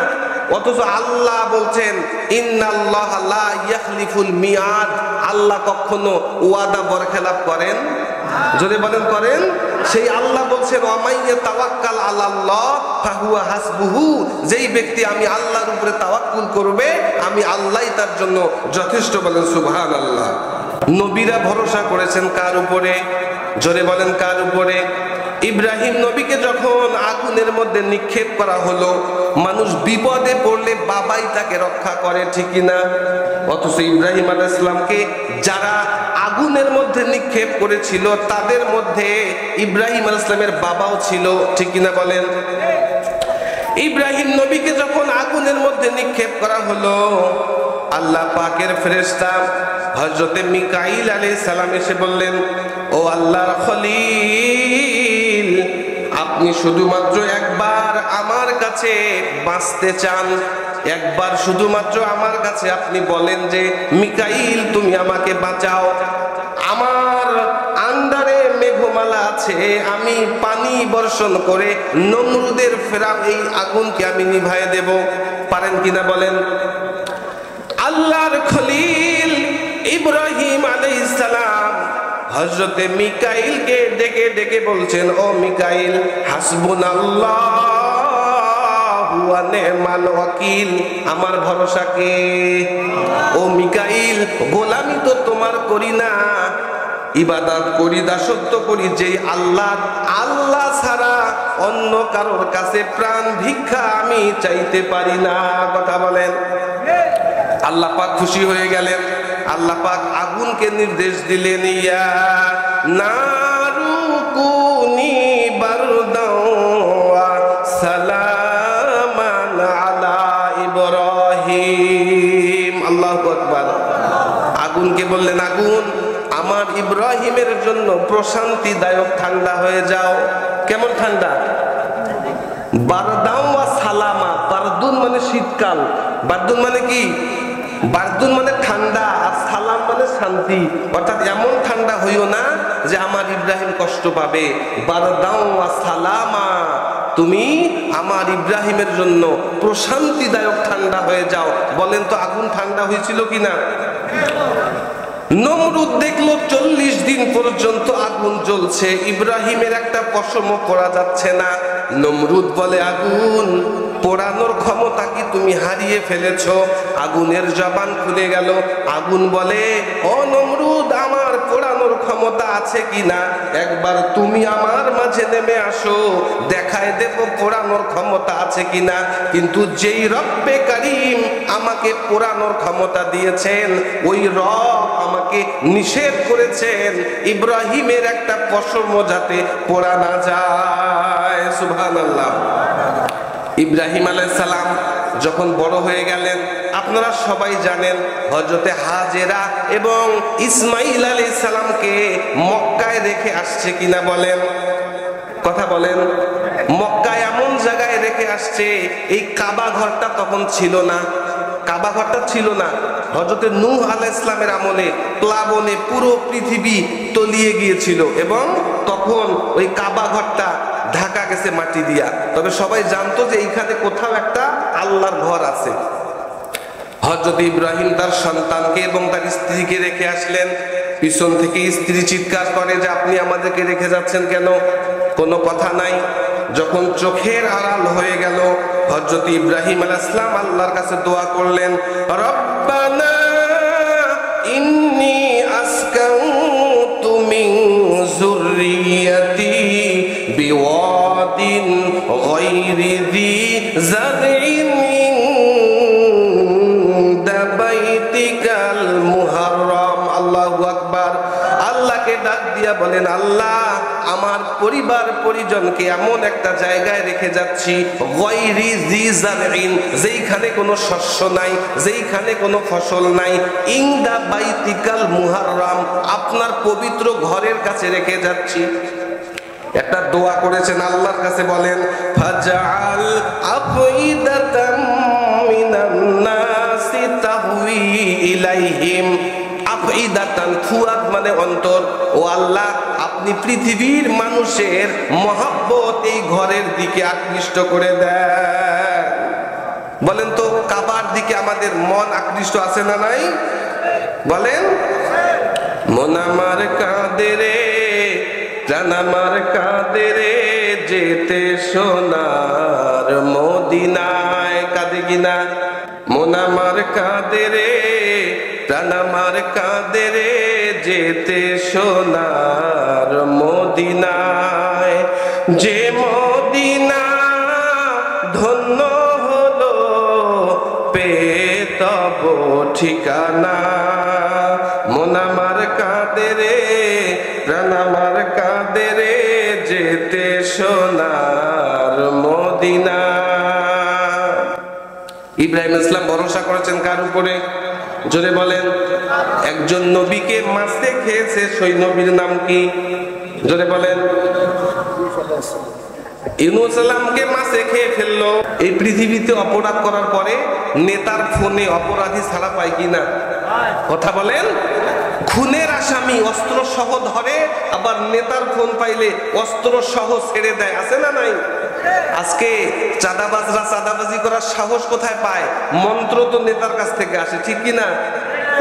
অথচ আল্লাহ বলছেন ইন্নাল্লাহ লা ইয়াখলিফুল মিয়াদ, আল্লাহ কখনো ওয়াদা বরখেলাপ করেন? যদি বলেন করেন। সেই আল্লাহ বলছেন ওয়ামাইয়া তাওয়াক্কাল আলাল্লাহ ফাহুয়া হাসবুহু, যেই ব্যক্তি আমি আল্লাহর উপরে তাওয়াক্কুল করবে আমি আল্লাহই তার জন্য যথেষ্ট। বলেন সুবহানাল্লাহ। নবীরা ভরসা করেছেন কার উপরে? জোরে বলেন কার উপরে? ইব্রাহিম নবীকে যখন আগুনের মধ্যে নিক্ষেপ করা হলো, মানুষ বিপদে পড়লে বাবাই তাকে রক্ষা করে, ঠিক না? অথচ ইব্রাহিম আলাইহিস সালামকে যারা আগুনের মধ্যে নিক্ষেপ করেছিল তাদের মধ্যে ইব্রাহিম আলাইহিস সালামের বাবাও ছিল, ঠিক না বলেন? ইব্রাহিম নবীকে যখন আগুনের মধ্যে নিক্ষেপ করা হলো, আল্লাহ পাকের ফেরেশতা হযরতে মিকাইল আলাইহিস সালাম এসে বললেন, ও আল্লাহর খলিল, আপনি শুধুমাত্র একবার আমার কাছে বাঁচতে চান, একবার শুধুমাত্র আমার কাছে আপনি বলেন যে মিকাইল তুমি আমাকে বাঁচাও, আমার আন্ডারে মেঘমালা আছে, আমি পানি বর্ষণ করে নমরুদের ফেরাও এই আগুনকে আমি নিভাইয়ে দেব, পারেন কিনা বলেন? আল্লাহর খলিল ইব্রাহিম আলাইহিস সালাম হযরতে মিকাইলকে ডেকে ডেকে বলছেন, ও মিকাইল, হাসবুনাল্লাহু ওয়া নি'মাল ওয়াকিল, আমার ভরসা কে? ও মিকাইল, গোলামি তো তোমার করি না, ইবাদত করি, দাসত্ব করি যে আল্লাহ, আল্লাহ ছাড়া অন্য কারোর কাছে প্রাণ ভিক্ষা আমি চাইতে পারি না। কথা বলেন। আল্লাহ পাক খুশি হয়ে গেলেন, আল্লাহ পাক আগুনকে নির্দেশ দিলেন, ইয়া নারুকুনি বারদাও ওয়া সালামান আলা ইব্রাহিম। আল্লাহু আকবার। আগুনকে বললেন, আগুন আমার ইব্রাহিমের জন্য প্রশান্তিদায়ক ঠান্ডা হয়ে যাও। কেমন ঠান্ডা? বারদাও ওয়া সালামা। বারদুন মানে শীতকাল, বারদুন মানে কি? বারদুন মানে ঠান্ডা, আর সালাম মানে শান্তি। অর্থাৎ এমন ঠান্ডা হইও না যে আমার ইব্রাহিম কষ্ট পাবে। বারদাও ওয়া সালামা, তুমি আমার ইব্রাহিমের জন্য প্রশান্তিদায়ক ঠান্ডা হয়ে যাও। বলেন তো আগুন ঠান্ডা হয়েছিল কিনা? নমরুদ দেখলো 40 দিন পর্যন্ত আগুন জ্বলছে, ইব্রাহিমের একটা পশমও পড়া যাচ্ছে না। নমরুদ বলে, আগুন পোড়ানোর ক্ষমতা কি তুমি হারিয়ে ফেলেছো? আগুনের জবান খুলে গেল। আগুন বলে, ও নমরুদ, আমার পোড়ানোর ক্ষমতা আছে কিনা একবার তুমি আমার মাঝে নেমে আসো, দেখায় দেব পোড়ানোর ক্ষমতা আছে কিনা। কিন্তু যেই রব্বে কারীম আমাকে পোড়ানোর ক্ষমতা দিয়েছেন, ওই রব আমাকে নিষেধ করেছেন ইব্রাহিমের একটা পশম যাতে পোড়া না যায়। সুবহানাল্লাহ। ইব্রাহিম আলাইহিস সালাম যখন বড় হয়ে গেলেন, আপনারা সবাই জানেন হযরতে হাজেরা এবং ইসমাইল আলাইহিস সালামকে মক্কায় রেখে আসছে কিনা বলেন? কথা বলেন। মক্কায় এমন জায়গায় রেখে আসছে, এই কাবা ঘরটা তখন ছিল না, কাবা ঘরটা ছিল না। হযরতে নূহ আলাইহিস সালামের আমলে প্লাবনে পুরো পৃথিবী তলিয়ে গিয়েছিল এবং তখন ওই কাবা ঘরটা ঢাকা গেছে মাটি দিয়া। তবে সবাই জানতো যে এইখানে কোথাও একটা আল্লাহর ঘর আছে। হযরত ইব্রাহিম তার সন্তানকে এবং তার স্ত্রীকে রেখে আসলেন। পিছন থেকে স্ত্রী চিৎকার করে যে আপনি আমাদেরকে রেখে যাচ্ছেন কেন? কোনো কথা নাই। যখন চোখের আড়াল হয়ে গেল, হযরত ইব্রাহিম আলাইহিস সালাম আল্লাহর কাছে দোয়া করলেন, রব্বানা ইন্নী আসকানতু মিন যুররিয়াতি বিওয়াদিন গায়রি যী যারইন ইনদা বাইতিকাল মুহাররম। আল্লাহু আকবার। আল্লাহকে ডাক দিয়া বলেন, আল্লাহ আমার পরিবার পরিজনকে এমন একটা জায়গায় রেখে যাচ্ছি, গায়রি যী যারইন, যেইখানে কোনো শস্য নাই, যেইখানে কোনো ফসল নাই, ইনদা বাইতিকাল মুহাররম, আপনার পবিত্র ঘরের কাছে রেখে যাচ্ছি। একটা দোয়া করেছেন আল্লাহর কাছে, বলেন ফাজআল আফইদাতাম মিনান নাসি তাহউই ইলাইহিম। আফইদাতান, ফুয়াদ মানে অন্তর। ও আল্লাহ, আপনি পৃথিবীর মানুষের মহব্বত এই ঘরের দিকে আকৃষ্ট করে দেন। বলেন তো, কাবার দিকে আমাদের মন আকৃষ্ট আছে না নাই? বলেন, মন আমার কাঁদে রে, প্রাণ আমার কাঁদে রে, যেতে সোনার মদিনায়। কাঁদে কিনা? মন আমার কাঁদে রে, প্রাণ আমার কাঁদে রে, যেতে সোনার মদিনায়। যে মদিনা ধন্য হলো পেয়ে তব ঠিকানা। মন আমার কাঁদে রে, প্রাণ আমার কাঁদে রে, যেতে সোনার মদিনা। ইব্রাহিম ইসলাম ভরসা করেছেন কার উপরে? জোরে বলেন। একজন নবীকে মাছে খেয়েছে, সেই নবীর নাম কি? জোরে বলেন। ইউনূস সালামকে মাছে খেয়ে ফেললো। এই পৃথিবীতে অপরাধ করার পরে নেতার ফোনে অপরাধী ছাড়া পায় কিনা? কথা বলেন। খুনের আসামি অস্ত্র সহ ধরে, আবার নেতার ফোন পাইলে অস্ত্র সহ ছেড়ে দেয়, আছে না নাই? আজকে চাঁদাবাজরা চাঁদাবাজি করার সাহস কোথায় পায়? মন্ত্র তো নেতার কাছ থেকে আসে, ঠিক কিনা?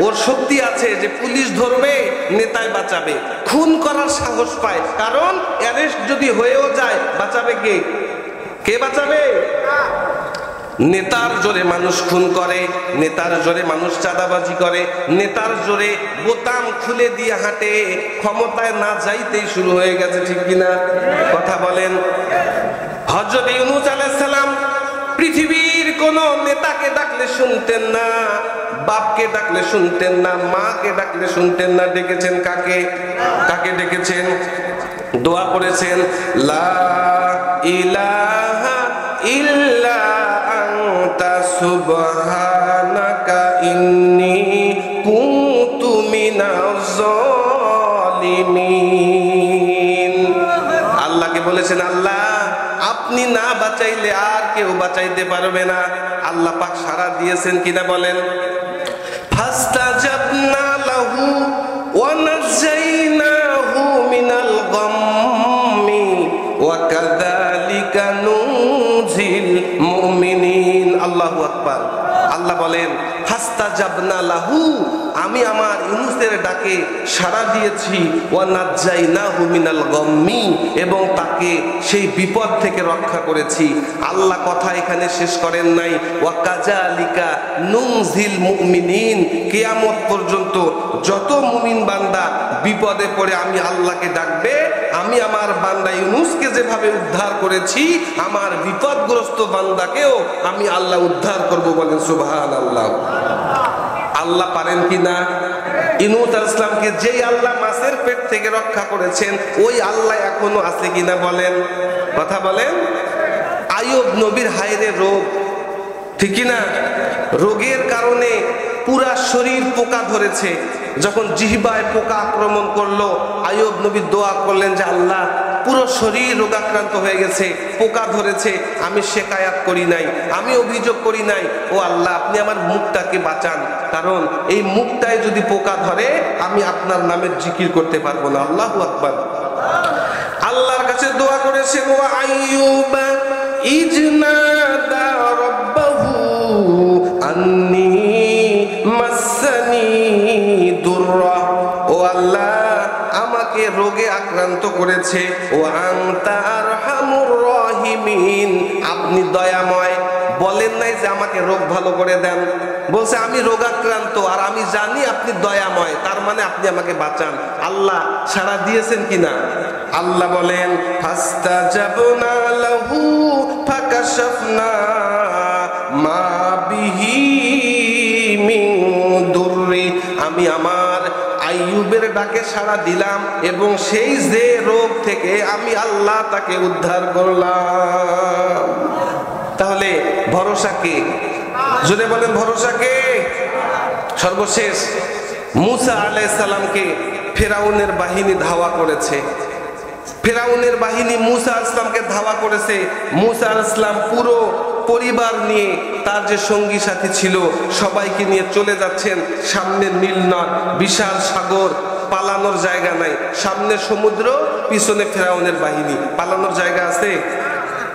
ওর শক্তি আছে যে পুলিশ ধরবে, নেতায় বাঁচাবে। খুন করার সাহস পায়, কারণ অ্যারেস্ট যদি হয়েও যায়, বাঁচাবে কে? কে বাঁচাবে? নেতার জোরে মানুষ খুন করে, নেতার জোরে মানুষ চাঁদাবাজি করে, নেতার জোরে বোতাম খুলে দিয়ে হাঁটে। ক্ষমতায় না যাইতেই শুরু হয়ে গেছে, ঠিক কিনা? কথা বলেন। হযরত ইউনূস আলাইহিস সালাম পৃথিবীর কোন নেতাকে ডাকলে শুনতেন না, বাপকে ডাকলে শুনতেন না, মাকে ডাকলে শুনতেন না। ডেকেছেন কাকে? কাকে ডেকেছেন? দোয়া করেছেন, লা ইলাহা ইল্লা আনতা সুবহানাকা ইন্নী কুনতু মিনাজ জালিমিন। আল্লাহকে বলেছেন, আল্লাহ আপনি না বাঁচাইলে আর কেউ বাঁচাইতে পারবে না। আল্লাহ পাক সাড়া দিয়েছেন কিনা বলেন? ফাস্তাজাবনা লাহু ওয়া নাজাইনাহু মিনাল গাম্মি ওয়া কাযালিকা নুনজিল মুমিনিন। আল্লাহু আকবার। আল্লাহ বলেন, ফাস্তাজাবনা লাহু, আমি আমার ইউনূসের ডাকে সাড়া দিয়েছি, ওয়া নাজাইনাহু মিনাল গাম্মি, এবং তাকে সেই বিপদ থেকে রক্ষা করেছি। আল্লাহ কথা এখানে শেষ করেন নাই, ওয়া কাযালিকা নুনজিল মুমিনিন। কিয়ামত পর্যন্ত যত মুমিন বান্দা বিপদে পড়ে আমি আল্লাহকে ডাকবে, আমি আমার বান্দা ইউনূসকে যেভাবে উদ্ধার করেছি, আমার বিপদগ্রস্ত বান্দাকেও আমি আল্লাহ উদ্ধার করব। বলেন সুবহানাল্লাহ। আল্লাহ পারেন কিনা? ইউনূস আলাইহিস সালামকে যেই আল্লাহ মাছের পেট থেকে রক্ষা করেছেন, ওই আল্লাহ এখনো আছে কিনা বলেন? কথা বলেন। আইয়ুব নবীর হায়রে রোগ, ঠিক কিনা? রোগের কারণে পুরা শরীর পোকা ধরেছে। যখন জিহ্বায় পোকা আক্রমণ করলো, আইয়ুব নবী দোয়া করলেন যে আল্লাহ, পুরো শরীর রোগাক্রান্ত হয়ে গেছে, পোকা ধরেছে, আমি শিকায়াত করি নাই, আমি অভিযোগ করি নাই। ও আল্লাহ, আপনি আমার মুখটাকে বাঁচান, কারণ এই মুখটায় যদি পোকা ধরে আমি আপনার নামের জিকির করতে পারবো না। আল্লাহু আকবার। আল্লাহর কাছে দোয়া করেছেন, ওয়া আইয়ুবা ইজনাদা রাব্বাহু আন্নী মাসসানি দুররা। ও আল্লাহ, আমাকে রোগে আক্রান্ত করেছে, ও আনতা আরহামুর রাহিমিন, আপনি দয়াময়। বলেন নাই যে আমাকে রোগ ভালো করে দেন, বলছে আমি রোগাক্রান্ত আর আমি জানি আপনি দয়াময়, তার মানে আপনি আমাকে বাঁচান। আল্লাহ সাড়া দিয়েছেন কিনা? আল্লাহ বলেন, ফাস্তাজাবনা লাহু ফাকাশাফনা মা বিহি মিন দুররি। আমি আমার আইয়ুবের ডাকে সাড়া দিলাম, এবং সেই যে রোগ থেকে আমি আল্লাহ তাকে উদ্ধার করলাম। তাহলে ভরসা কে? যদি বলেন ভরসা কে? সর্বশেষ মুসা আলাইহিস সালামকে ফেরাউনের বাহিনী ধাওয়া করেছে। ফেরাউনের বাহিনী মুসা আলাইহিস সালামকে ধাওয়া করেছে। মুসা আলাইহিস সালাম পুরো পরিবার নিয়ে, তার যে সঙ্গী সাথী ছিল সবাইকে নিয়ে চলে যাচ্ছেন। সামনে নীল নদ, বিশাল সাগর, পালানোর জায়গা নাই। সামনে সমুদ্র, পিছনে ফেরাউনের বাহিনী, পালানোর জায়গা আছে?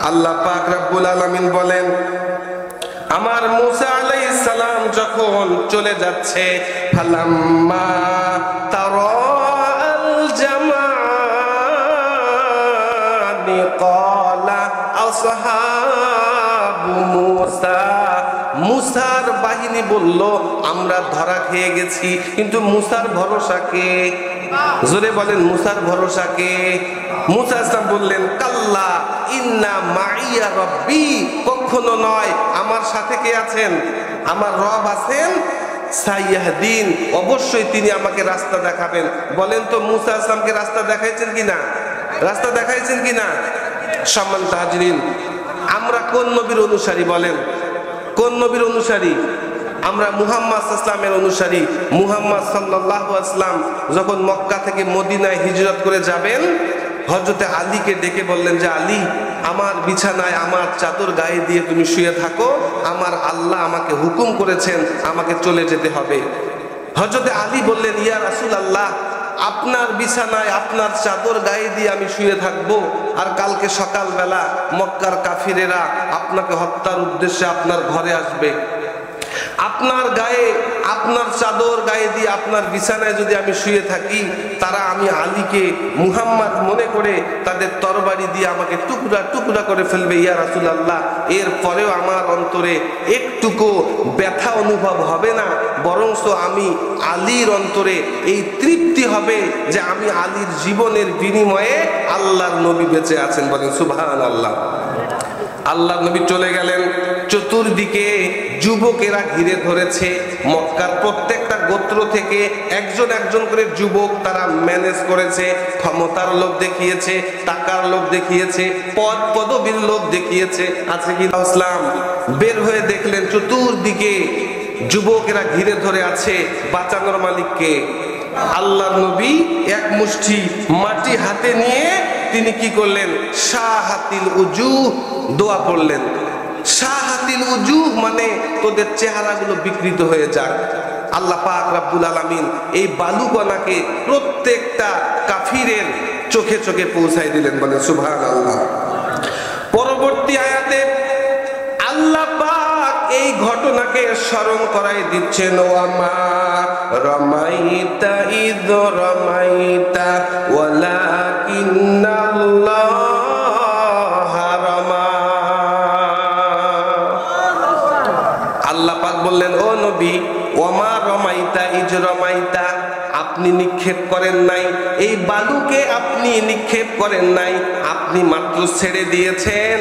আল্লাহ পাক রব্বুল আলামিন বলেন, আমার মুসা আলাইহিস সালাম যখন চলে যাচ্ছে, ফালাম্মা তারাল জামানি ক্বালা আসহাবু মুসা, মুসার বাহিনী বলল আমরা ধরা খেয়ে গেছি। কিন্তু মুসার ভরসা কে? জোরে বলেন, মুসার ভরসা কে? মুসা আলাইহিস বললেন, কাল্লা ইন্না মাইয়া রব্বি, কখনো নয়, আমার সাথে কে আছেন? আমার রব আছেন। সাইয়াহদিন, অবশ্যই তিনি আমাকে রাস্তা দেখাবেন। বলেন তো মুসা আলাইহিস সালামকে রাস্তা দেখাইছেন কিনা? রাস্তা দেখাইছেন কিনা? সম্মানিত হাজরিন, আমরা কোন নবীর অনুসারী বলেন? কোন নবীর অনুসারী? আমরা মুহাম্মদ সাল্লাল্লাহু আলাইহি ওয়াসাল্লামের অনুসারী। মুহাম্মদ সাল্লাল্লাহু আলাইহি ওয়াসাল্লাম যখন মক্কা থেকে মদিনায় হিজরত করে যাবেন, হযরতে আলীকে ডেকে বললেন যে আলী, আমার বিছানায় আমার চাদর গায়ে দিয়ে তুমি শুয়ে থাকো, আমার আল্লাহ আমাকে হুকুম করেছেন আমাকে চলে যেতে হবে। হযরতে আলী বললেন, ইয়া রাসূলুল্লাহ, আপনার বিছানায় আপনার চাদর গায়ে দিয়ে আমি শুয়ে থাকবো, আর কালকে সকালবেলা মক্কার কাফিরেরা আপনাকে হত্যার উদ্দেশ্যে আপনার ঘরে আসবে। আপনার গায়ে আপনার চাদর গায়ে দিয়ে আপনার বিছানায় যদি আমি শুয়ে থাকি, তারা আমি আলীকে মুহাম্মদ মনে করে তাদের তরবারি দিয়ে আমাকে টুকরা টুকরা করে ফেলবে। ইয়া রাসূলুল্লাহ, এর পরেও আমার অন্তরে একটুকু ব্যথা অনুভব হবে না, বরঞ্চ আমি আলীর অন্তরে এই তৃপ্তি হবে যে আমি আলীর জীবনের বিনিময়ে আল্লাহর নবী বেঁচে আছেন। বলেন সুবহানাল্লাহ। আল্লাহর নবী চলে গেলেন, চতুর্দিকে যুবকেরা ঘিরে ধরেছে। মক্কার প্রত্যেকটা গোত্র থেকে একজন একজন করে যুবক তারা ম্যানেজ করেছে, ক্ষমতার লোভ দেখিয়েছে, টাকার লোভ দেখিয়েছে, পদ পদবীর লোভ দেখিয়েছে। আছে কি ইসলাম? বের হয়ে দেখলেন চতুর্দিকে যুবকেরা ঘিরে ধরে আছে, বাঁচানোর মালিককে? আল্লাহর নবী এক মুষ্টি মাটি হাতে নিয়ে তিনি কি করলেন? শাহাতিল উজু দোয়া পড়লেন। শাহাতিল উজু মানে তোদের চেহারাগুলো বিকৃত হয়ে যাক। আল্লাহ পাক রব্বুল আলামিন এই বালুকণাকে প্রত্যেকটা কাফিরের চোখে চোখে পৌঁছাই দিলেন। বলে সুবহানাল্লাহ। পরবর্তী আয়াতে আল্লাহ পাক এই ঘটনাকে স্মরণ করাই দিচ্ছেন, ওয়ামা রামাইতা ইদ রামাইতা ওয়ালাকিন্নাল্লাহা রামা। আল্লাহ পাক বললেন, ও নবী, ওয়ামা রামাইতা ইজ রামাইতা, আপনি নিক্ষেপ করেন নাই, এই বালুকে আপনি নিক্ষেপ করেন নাই, আপনি মাত্র ছেড়ে দিয়েছেন।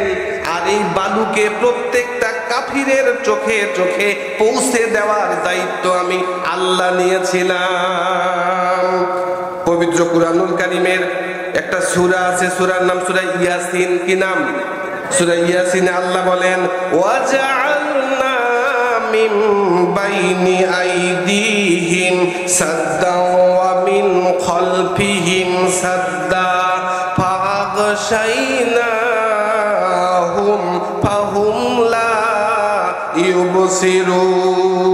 আর এই বালুকে প্রত্যেকটা কাফিরের চোখে চোখে পৌঁছে দেওয়ার দায়িত্ব আমি আল্লাহ নিয়েছিলাম। পবিত্র কুরআনুল কারীমের একটা সূরা আছে, সূরার নাম সূরা ইয়াসিন। কি নাম? সূরা ইয়াসিনে আল্লাহ বলেন, ওয়াজআলনা মিন বাইনি আইদিহিম সাদ্দা ওয়া মিন খালফিহিম সাদ্দা ফাগশাইনাহুম ফাহুম লা ইউবসিরুন।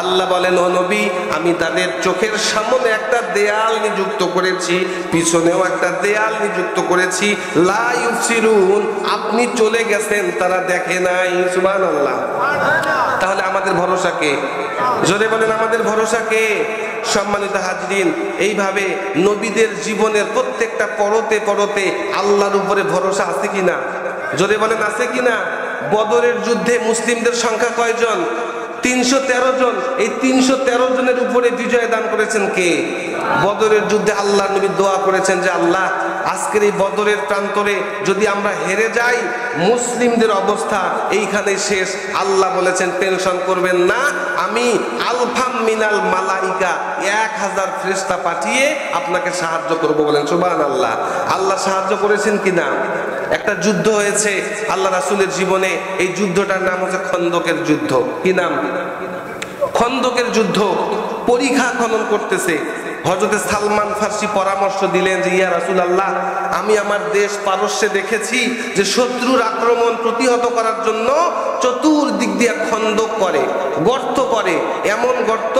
আল্লাহ বলেন, ও নবী, আমি তাদের চোখের সামনে একটা দেয়াল নিযুক্ত করেছি, পিছনেও একটা দেয়াল নিযুক্ত করেছি। লা ইউবসিরুন, আপনি চলে গেছেন, তারা দেখে নাই। সুবহানাল্লাহ। তাহলে আমাদের ভরসা কে? জোরে বলেন, আমাদের ভরসা কে? সম্মানিত হাজরিন, এইভাবে নবীদের জীবনের প্রত্যেকটা পরতে পরতে আল্লাহর উপরে ভরসা আছে কিনা? জোরে বলেন, আছে কিনা? বদরের যুদ্ধে মুসলিমদের সংখ্যা কয়জন? 313 জন। এই 313 জনের উপরে বিজয় দান করেছেন কে? বদরের যুদ্ধে আল্লাহর নবী দোয়া করেছেন যে আল্লাহ, আজকের এই বদরের প্রান্তরে যদি আমরা হেরে যাই, মুসলিমদের অবস্থা এইখানেই শেষ। আল্লাহ বলেছেন, টেনশন করবেন না, আমি আলফাম মিনাল মালাইকা 1000 ফেরেশতা পাঠিয়ে আপনাকে সাহায্য করব। বলেন সুবহানাল্লাহ। আল্লাহ সাহায্য করেছেন কিনা? একটা যুদ্ধ হয়েছে আল্লাহ রাসূলের জীবনে, এই যুদ্ধটার নাম হচ্ছে খন্দকের যুদ্ধ। কি নাম? খন্দকের যুদ্ধ। পরিখা খনন করতেছে। হযরতে সালমান ফার্সি পরামর্শ দিলেন যে ইয়া রাসূলুল্লাহ, আমি আমার দেশ পারস্যে দেখেছি যে শত্রুর আক্রমণ প্রতিহত করার জন্য চতুর্দিক দিয়ে খন্দক করে, গর্ত করে, এমন গর্ত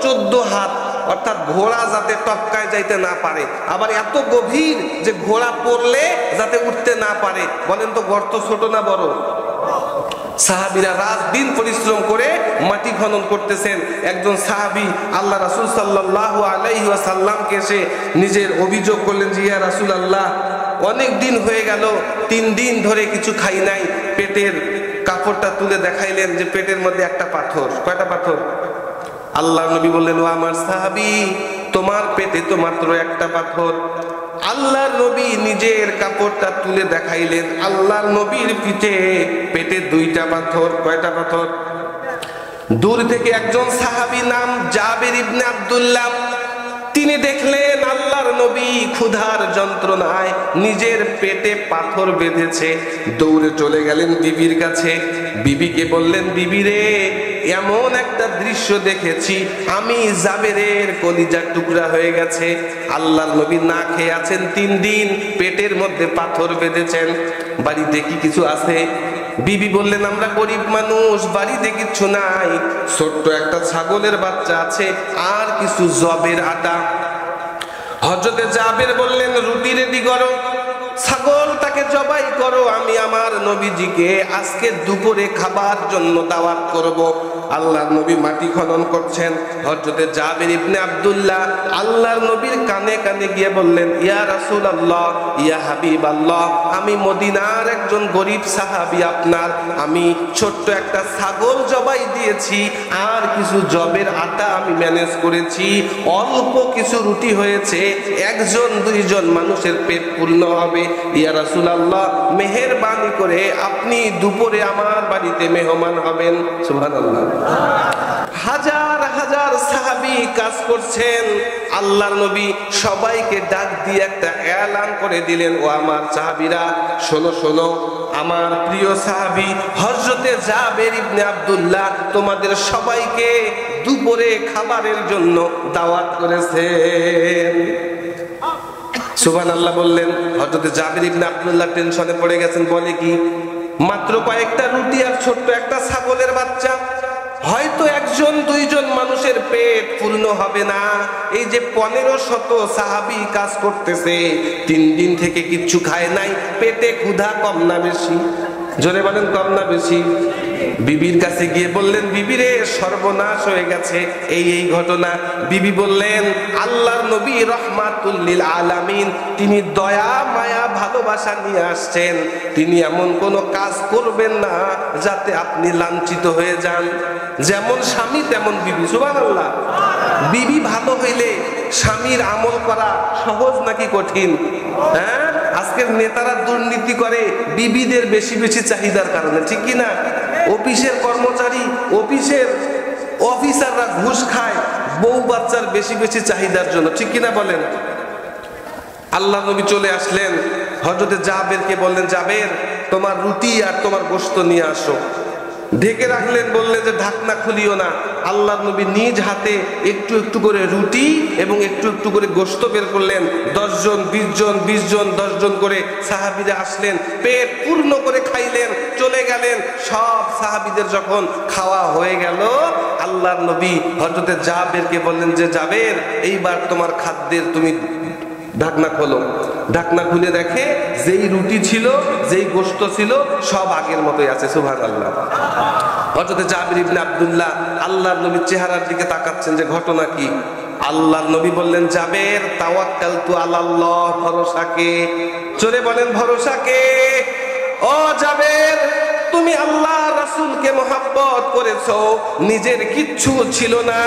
14 হাত, অর্থাৎ ঘোড়া যাতে টপকায় যাইতে না পারে, আবার এত গভীর যে ঘোড়া পড়লে যাতে উঠতে না পারে। বলেন তো গর্ত ছোট না বড়? সাহাবীরা রাত দিন পরিশ্রম করে মাটি খনন করতেছেন। একজন সাহাবী আল্লাহ রাসূল সাল্লাল্লাহু আলাইহি ওয়াসাল্লামকে এসে নিজের অভিযোগ করলেন যে ইয়া রাসূলুল্লাহ, অনেক দিন হয়ে গেল, 3 দিন ধরে কিছু খাই নাই। পেটের কাপড়টা তুলে দেখাইলেন যে পেটের মধ্যে একটা পাথর। কয়টা পাথর? আল্লাহর নবী বললেন, ও আমার সাহাবী, তোমার পেটে তো মাত্র একটা পাথর। আল্লাহর নবী নিজের কাপড়টা তুলে দেখাইলেন, আল্লাহর নবীর পেটে 2টা পাথর। কয়টা পাথর? দূর থেকে একজন সাহাবী নাম জাবের ইবনে আব্দুল্লাহ, তিনি দেখলেন আল্লাহর নবী ক্ষুধার যন্ত্রণায় নিজের পেটে পাথর বেঁধেছে। দৌড়ে চলে গেলেন বিবির কাছে। বিবিকে বললেন, বিবি রে, এমন একটা দৃশ্য দেখেছি, আমি জাবেরের কলিজার টুকরা হয়ে গেছে। আল্লাহর নবী না খেয়ে আছেন 3 দিন, পেটের মধ্যে পাথর বেঁধেছেন। বাড়িতে কি কিছু আছে? বিবি বললেন, আমরা গরিব মানুষ, বাড়িতে কিছু নাই, ছোট্ট একটা ছাগলের বাচ্চা আছে আর কিছু জবের আটা। হযরতে জাবের বললেন, রুটি রেডি করো, ছাগলটাকে জবাই করো, আমি আমার নবীজিকে আজকে দুপুরে খাবার জন্য দাওয়াত করব। আল্লাহর নবী মাটি খনন করছেন। হযরতে জাবের ইবনে আব্দুল্লাহ আল্লাহর নবীর কানে কানে গিয়ে বললেন, ইয়া রাসূলুল্লাহ, ইয়া হাবিবাল্লাহ, আমি মদিনার একজন গরিব সাহাবী আপনার, আমি ছোট্ট একটা ছাগল জবাই দিয়েছি আর কিছু জবের আটা আমি ম্যানেজ করেছি, অল্প কিছু রুটি হয়েছে, 1-2 মানুষের পেট পূর্ণ হবে। ইয়া রাসূলুল্লাহ, মেহেরবানি করে আপনি দুপুরে আমার বাড়িতে মেহমান হবেন। সুবহানাল্লাহ। হাজার হাজার সাহাবী কাজ করছেন। আল্লাহর নবী সবাইকে ডাক দিয়ে একটা এলান করে দিলেন, ও আমার সাহাবীরা, শোনো শোনো, আমার প্রিয় সাহাবী হযরতে জাবের ইবনে আব্দুল্লাহ তোমাদের সবাইকে দুপুরে খাবারের জন্য দাওয়াত করেছেন। সুবহানাল্লাহ বললেন। হযরতে জাবের ইবনে আব্দুল্লাহ টেনশনে পড়ে গেছেন। বলে কি, মাত্র কয়েকটা রুটি আর ছোট্ট একটা ছাগলের বাচ্চা, হয়তো 1-2 মানুষের পেট পূর্ণ হবে না। এই যে 1500 সাহাবী কাজ করতেছে, 3 দিন থেকে কিচ্ছু খায় নাই, পেটে ক্ষুধা কম না বেশি? জোরে বলেন, কম না বেশি? বিবির কাছে গিয়ে বললেন, বিবি রে, সর্বনাশ হয়ে গেছে, এই এই ঘটনা। বিবি বললেন, আল্লাহর নবী রাহমাতুল লিল আলামিন, তিনি দয়া মায়া ভালোবাসা নিয়ে আসছেন, তিনি এমন কোনো কাজ করবেন না যাতে আপনি লাঞ্ছিত হয়ে যান। যেমন স্বামী তেমন বিবি। সুবহানাল্লাহ। বিবি ভালো হইলে স্বামীর আমল করা সহজ নাকি কঠিন? হ্যাঁ, আজকের নেতারা দুর্নীতি করে বিবিদের বেশি বেশি চাহিদার কারণে, ঠিক কি না? অফিসের কর্মচারী, অফিসাররা ঘুষ খায় বউ বাচ্চার বেশি বেশি চাহিদার জন্য, ঠিক কিনা বলেন? আল্লাহ নবী চলে আসলেন, হযরতে জাবেরকে বললেন, জাবের, তোমার রুটি আর তোমার গোশত নিয়ে আসো। ঢেকে রাখলেন, বললেন যে ঢাকনা খুলিও না। আল্লাহর নবী নিজ হাতে একটু একটু করে রুটি এবং একটু একটু করে গোশত বের করলেন। 10 জন 20 জন 20 জন 10 জন করে সাহাবীরা আসলেন, পেট পূর্ণ করে খাইলেন, চলে গেলেন। সব সাহাবীদের যখন খাওয়া হয়ে গেল, আল্লাহর নবী হযরতে জাবেরকে বললেন যে জাবের, এইবার তোমার খাদ্যের তুমি ঢাকনা খোলো। ঢাকনা খুলে দেখে যেই রুটি ছিল, যেই গোশত ছিল, সব আগের মতোই আছে। সুবহানাল্লাহ। হযরতে জাবের ইবনে আব্দুল্লাহ আল্লাহর নবীর চেহারার দিকে তাকাচ্ছেন যে ঘটনা কি। আল্লাহর নবী বললেন, জাবের, তাওয়াক্কালতু আলাল্লাহ, ভরসাকে। চলে বলেন, ভরসাকে। ও জাবের, তুমি আল্লাহ রাসূলকে মহব্বত করেছো, নিজের কিচ্ছু ছিল না,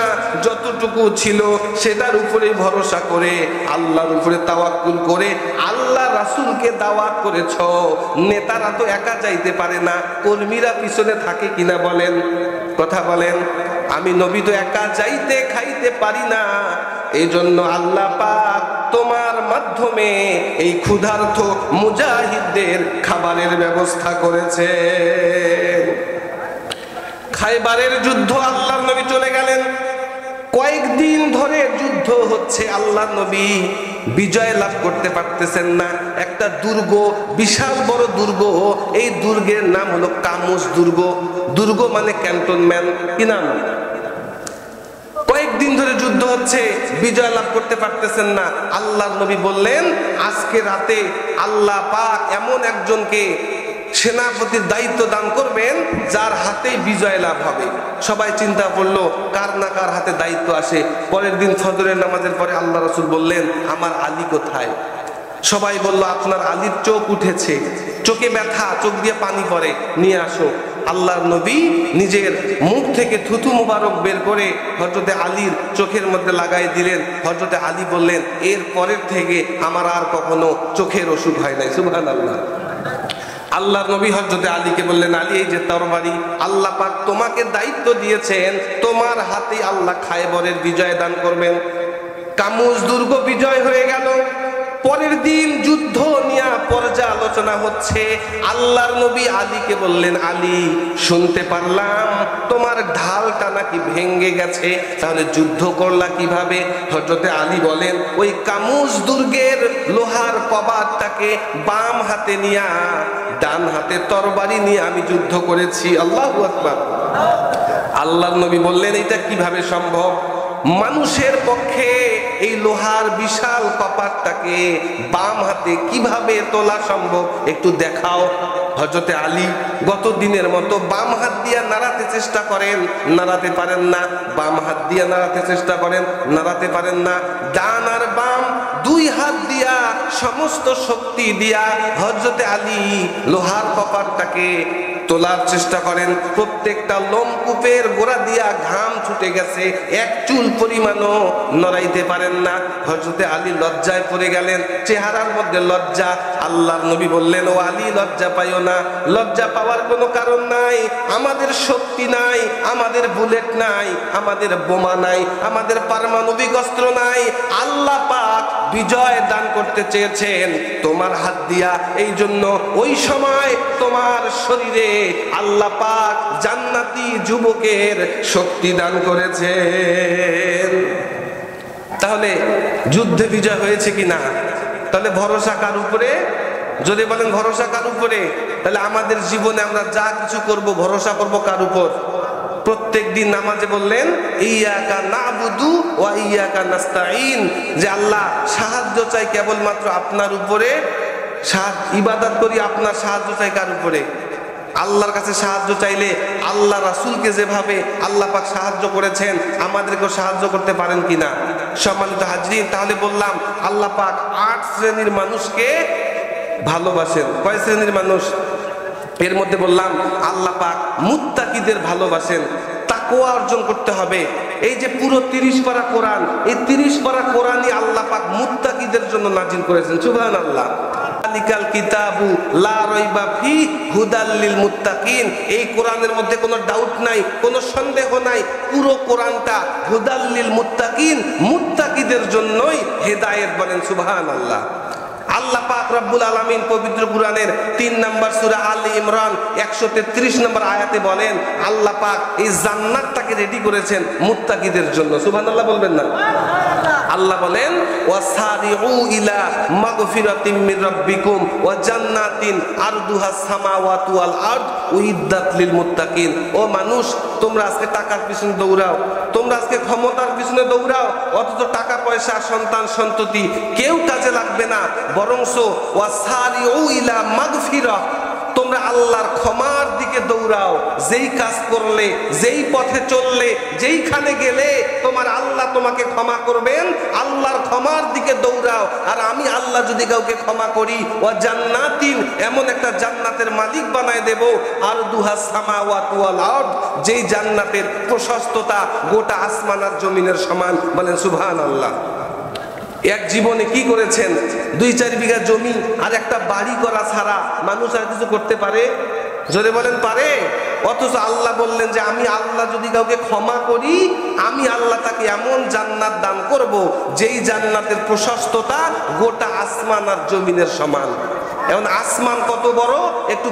যতটুকু ছিল সেটার উপরে ভরসা করে, আল্লাহর উপরে তাওয়াক্কুল করে আল্লাহ রাসূলকে দাওয়াত করেছো। নেতারা তো একা যাইতে পারে না, কর্মীরা পিছনে থাকে কিনা বলেন? কথা বলেন। আমি নবী তো একা যাইতে খাইতে পারি না, এই জন্য আল্লাহ পাক তোমার মাধ্যমে এই ক্ষুধার্ত মুজাহিদদের খাবারের ব্যবস্থা করেছে। খায়বারের যুদ্ধ, আল্লাহর নবী চলে গেলেন। কয়েকদিন ধরে যুদ্ধ হচ্ছে, আল্লাহ নবী বিজয় লাভ করতে পারতেছেন না। একটা দুর্গ, বিশাল বড় দুর্গ, এই দুর্গের নাম হলো কামুস দুর্গ। দুর্গ মানে ক্যান্টনমেন্ট, কি নাম? কয়েকদিন ধরে যুদ্ধ হচ্ছে, বিজয় লাভ করতে পারতেছেন না। আল্লাহ নবী বললেন, আজকে রাতে আল্লাহ পাক এমন একজনকে সেনাপতির দায়িত্ব দান করবেন যার হাতেই বিজয় লাভ হবে। সবাই চিন্তা করলো কার না কার হাতে দায়িত্ব আসে। পরের দিন ফজরের নামাজের পরে আল্লাহ রাসূল বললেন, আমার আলী কোথায়? সবাই বলল, আপনার আলীর চোখ উঠেছে, চোখে ব্যথা, চোখ দিয়ে পানি পড়ে, নিয়ে আসো। আল্লাহর নবী নিজের মুখ থেকে থুতু মুবারক বের করে হযরতে আলীর চোখের মধ্যে লাগাই দিলেন। হযরতে আলী বললেন, এর পরের থেকে আমার আর কখনো চোখের অসুখ হয় নাই। সুবহানাল্লাহ। আল্লাহর নবী হযরতে আলীকে বললেন, আলী, এই যে তরবারি আল্লাহ পাক তোমাকে দায়িত্ব দিয়েছেন, তোমার হাতে আল্লাহ খায়বরের বিজয় দান করবেন। কামুস দুর্গ বিজয় হয়ে গেল। পরের দিন যুদ্ধ নিয়ে পর্যালোচনা হচ্ছে। আল্লাহর নবী আলীকে বললেন, আলী, শুনতে পারলাম তোমার ঢালটা নাকি ভেঙে গেছে, তাহলে যুদ্ধ করলা কিভাবে? হযরতে আলী বলেন, ওই কামুস দুর্গের লোহার কবাটটাকে বাম হাতে নিয়ে ডান হাতে তরবারি নিয়ে আমি যুদ্ধ করেছি। আল্লাহু আকবার। আল্লাহর নবী বললেন, এটা কিভাবে সম্ভব? মানুষের পক্ষে এই লোহার বিশাল কপাটটাকে বাম হাতে কিভাবে তোলা সম্ভব, একটু দেখাও। হযরতে আলী গত দিনের মতো বাম হাত দিয়ে নাড়াতে চেষ্টা করেন, নাড়াতে পারেন না। বাম হাত দিয়ে নাড়াতে চেষ্টা করেন, নাড়াতে পারেন না। ডান আর বাম দুই হাত দিয়া সমস্ত শক্তি দিয়া হযরতে আলী লোহার কপাটটাকে তোলার চেষ্টা করেন। প্রত্যেকটা লোমকূপের গোড়া দিয়া ঘাম ছুটে গেছে, এক চুল পরিমাণও নড়াইতে পারেন না। হযরতে আলী লজ্জায় পড়ে গেলেন, চেহারার মধ্যে লজ্জা। আল্লাহর নবী বললেন, ও আলী, লজ্জা পাইও না, লজ্জা পাওয়ার কোনো কারণ নাই। আমাদের শক্তি নাই, আমাদের বুলেট নাই, আমাদের বোমা নাই, আমাদের পারমাণবিক অস্ত্র নাই। আল্লাহ পাক বিজয় দান করতে চেয়েছেন তোমার হাত দিয়া, এই জন্য ওই সময় তোমার শরীরে আল্লাহ পাক জান্নাতি যুবকের শক্তি দান করেছেন। তাহলে যুদ্ধে বিজয় হয়েছে কিনা? তাহলে ভরসা কার উপরে? যদি বলেন ভরসা কার উপরে, তাহলে আমাদের জীবনে আমরা যা কিছু করব ভরসা করব কার উপর? প্রত্যেক দিন নামাজে বললেন, ইয়াকা নাবুদু ওয়া ইয়াকা নাস্তাঈন, যে আল্লাহ সাহায্য চাই কেবলমাত্র আপনার উপরে, ইবাদত করি, আপনার সাহায্য চাই কার উপরে? আল্লাহর কাছে সাহায্য চাইলে আল্লাহ রাসূলকে যেভাবে আল্লাহ পাক সাহায্য করেছেন আমাদেরকেও সাহায্য করতে পারেন কিনা? সম্মানিত হাজরিন, তাহলে বললাম আল্লাহ পাক 8 শ্রেণীর মানুষকে ভালোবাসেন। কয় শ্রেণীর মানুষ? এর মধ্যে বললাম আল্লাহ পাক মুত্তাকিদের ভালোবাসেন। তাকওয়া অর্জন করতে হবে। এই যে পুরো 30 পারা কোরআন, এই 30 পারা কোরআনই আল্লাহ পাক মুত্তাকিদের জন্য নাজিল করেছেন। সুবহানাল্লাহ। আলিকাল কিতাবু লা রাইবা ফি হুদাল লিল মুত্তাকিন, এই কোরআনের মধ্যে কোনো ডাউট নাই, কোনো সন্দেহ নাই। পুরো কোরআনটা হুদাল লিল মুত্তাকিন, মুত্তাকিদের জন্যই হেদায়েত। বলেন সুবহানাল্লাহ। আল্লাহ পাক রব্বুল আলামিন পবিত্র কোরআনের 3 নম্বর সূরা আলে ইমরান 133 নম্বর আয়াতে বলেন, আল্লাহ পাক এই জান্নাতটাকে রেডি করেছেন মুত্তাকিদের জন্য। সুবহানাল্লাহ বলবেন না? আল্লাহ বলেন, ওয়াসারিউ ইলা মাগফিরাতিম মির রাব্বিকুম ওয়া জান্নাতিন আরদুহাস সামাওয়াতু ওয়াল আরদ উইদ্দাত লিল মুত্তাকিন। ও মানুষ, তোমরা আজকে টাকার পিছনে দৌড়াও, তোমরা আজকে ক্ষমতার পিছনে দৌড়াও, অথচ টাকা পয়সা, সন্তান সন্ততি কেউ কাজে লাগবে না। বরংস ওয়াসারিউ ইলা মাগফিরা, তোমরা আল্লাহর ক্ষমার দিকে দৌড়াও। যেই কাজ করলে, যেই পথে চললে, যেইখানে গেলে তোমার আল্লাহ তোমাকে ক্ষমা করবেন, আল্লাহর ক্ষমার দিকে দৌড়াও। আর আমি আল্লাহ যদি কাউকে ক্ষমা করি, ওয়া জান্নাতিন, এমন একটা জান্নাতের মালিক বানায় দেব, আর দুহাস সামাওয়াতু ওয়াল আরদ, যেই জান্নাতের প্রশস্ততা গোটা আসমান আর জমিনের সমান। বলেন সুবহানাল্লাহ। এক জীবনে কি করেছেন? 2-4 বিঘা জমি আর একটা বাড়ি করা ছাড়া মানুষ আর কিছু করতে পারে? জোরে বলেন, পারে? অথচ আল্লাহ বললেন যে আমি আল্লাহ যদি কাউকে ক্ষমা করি, আমি আল্লাহ তাকে এমন জান্নাত দান করব যেই জান্নাতের প্রশস্ততা গোটা আসমান আর জমিনের সমান। এখন আসমান কত বড় একটু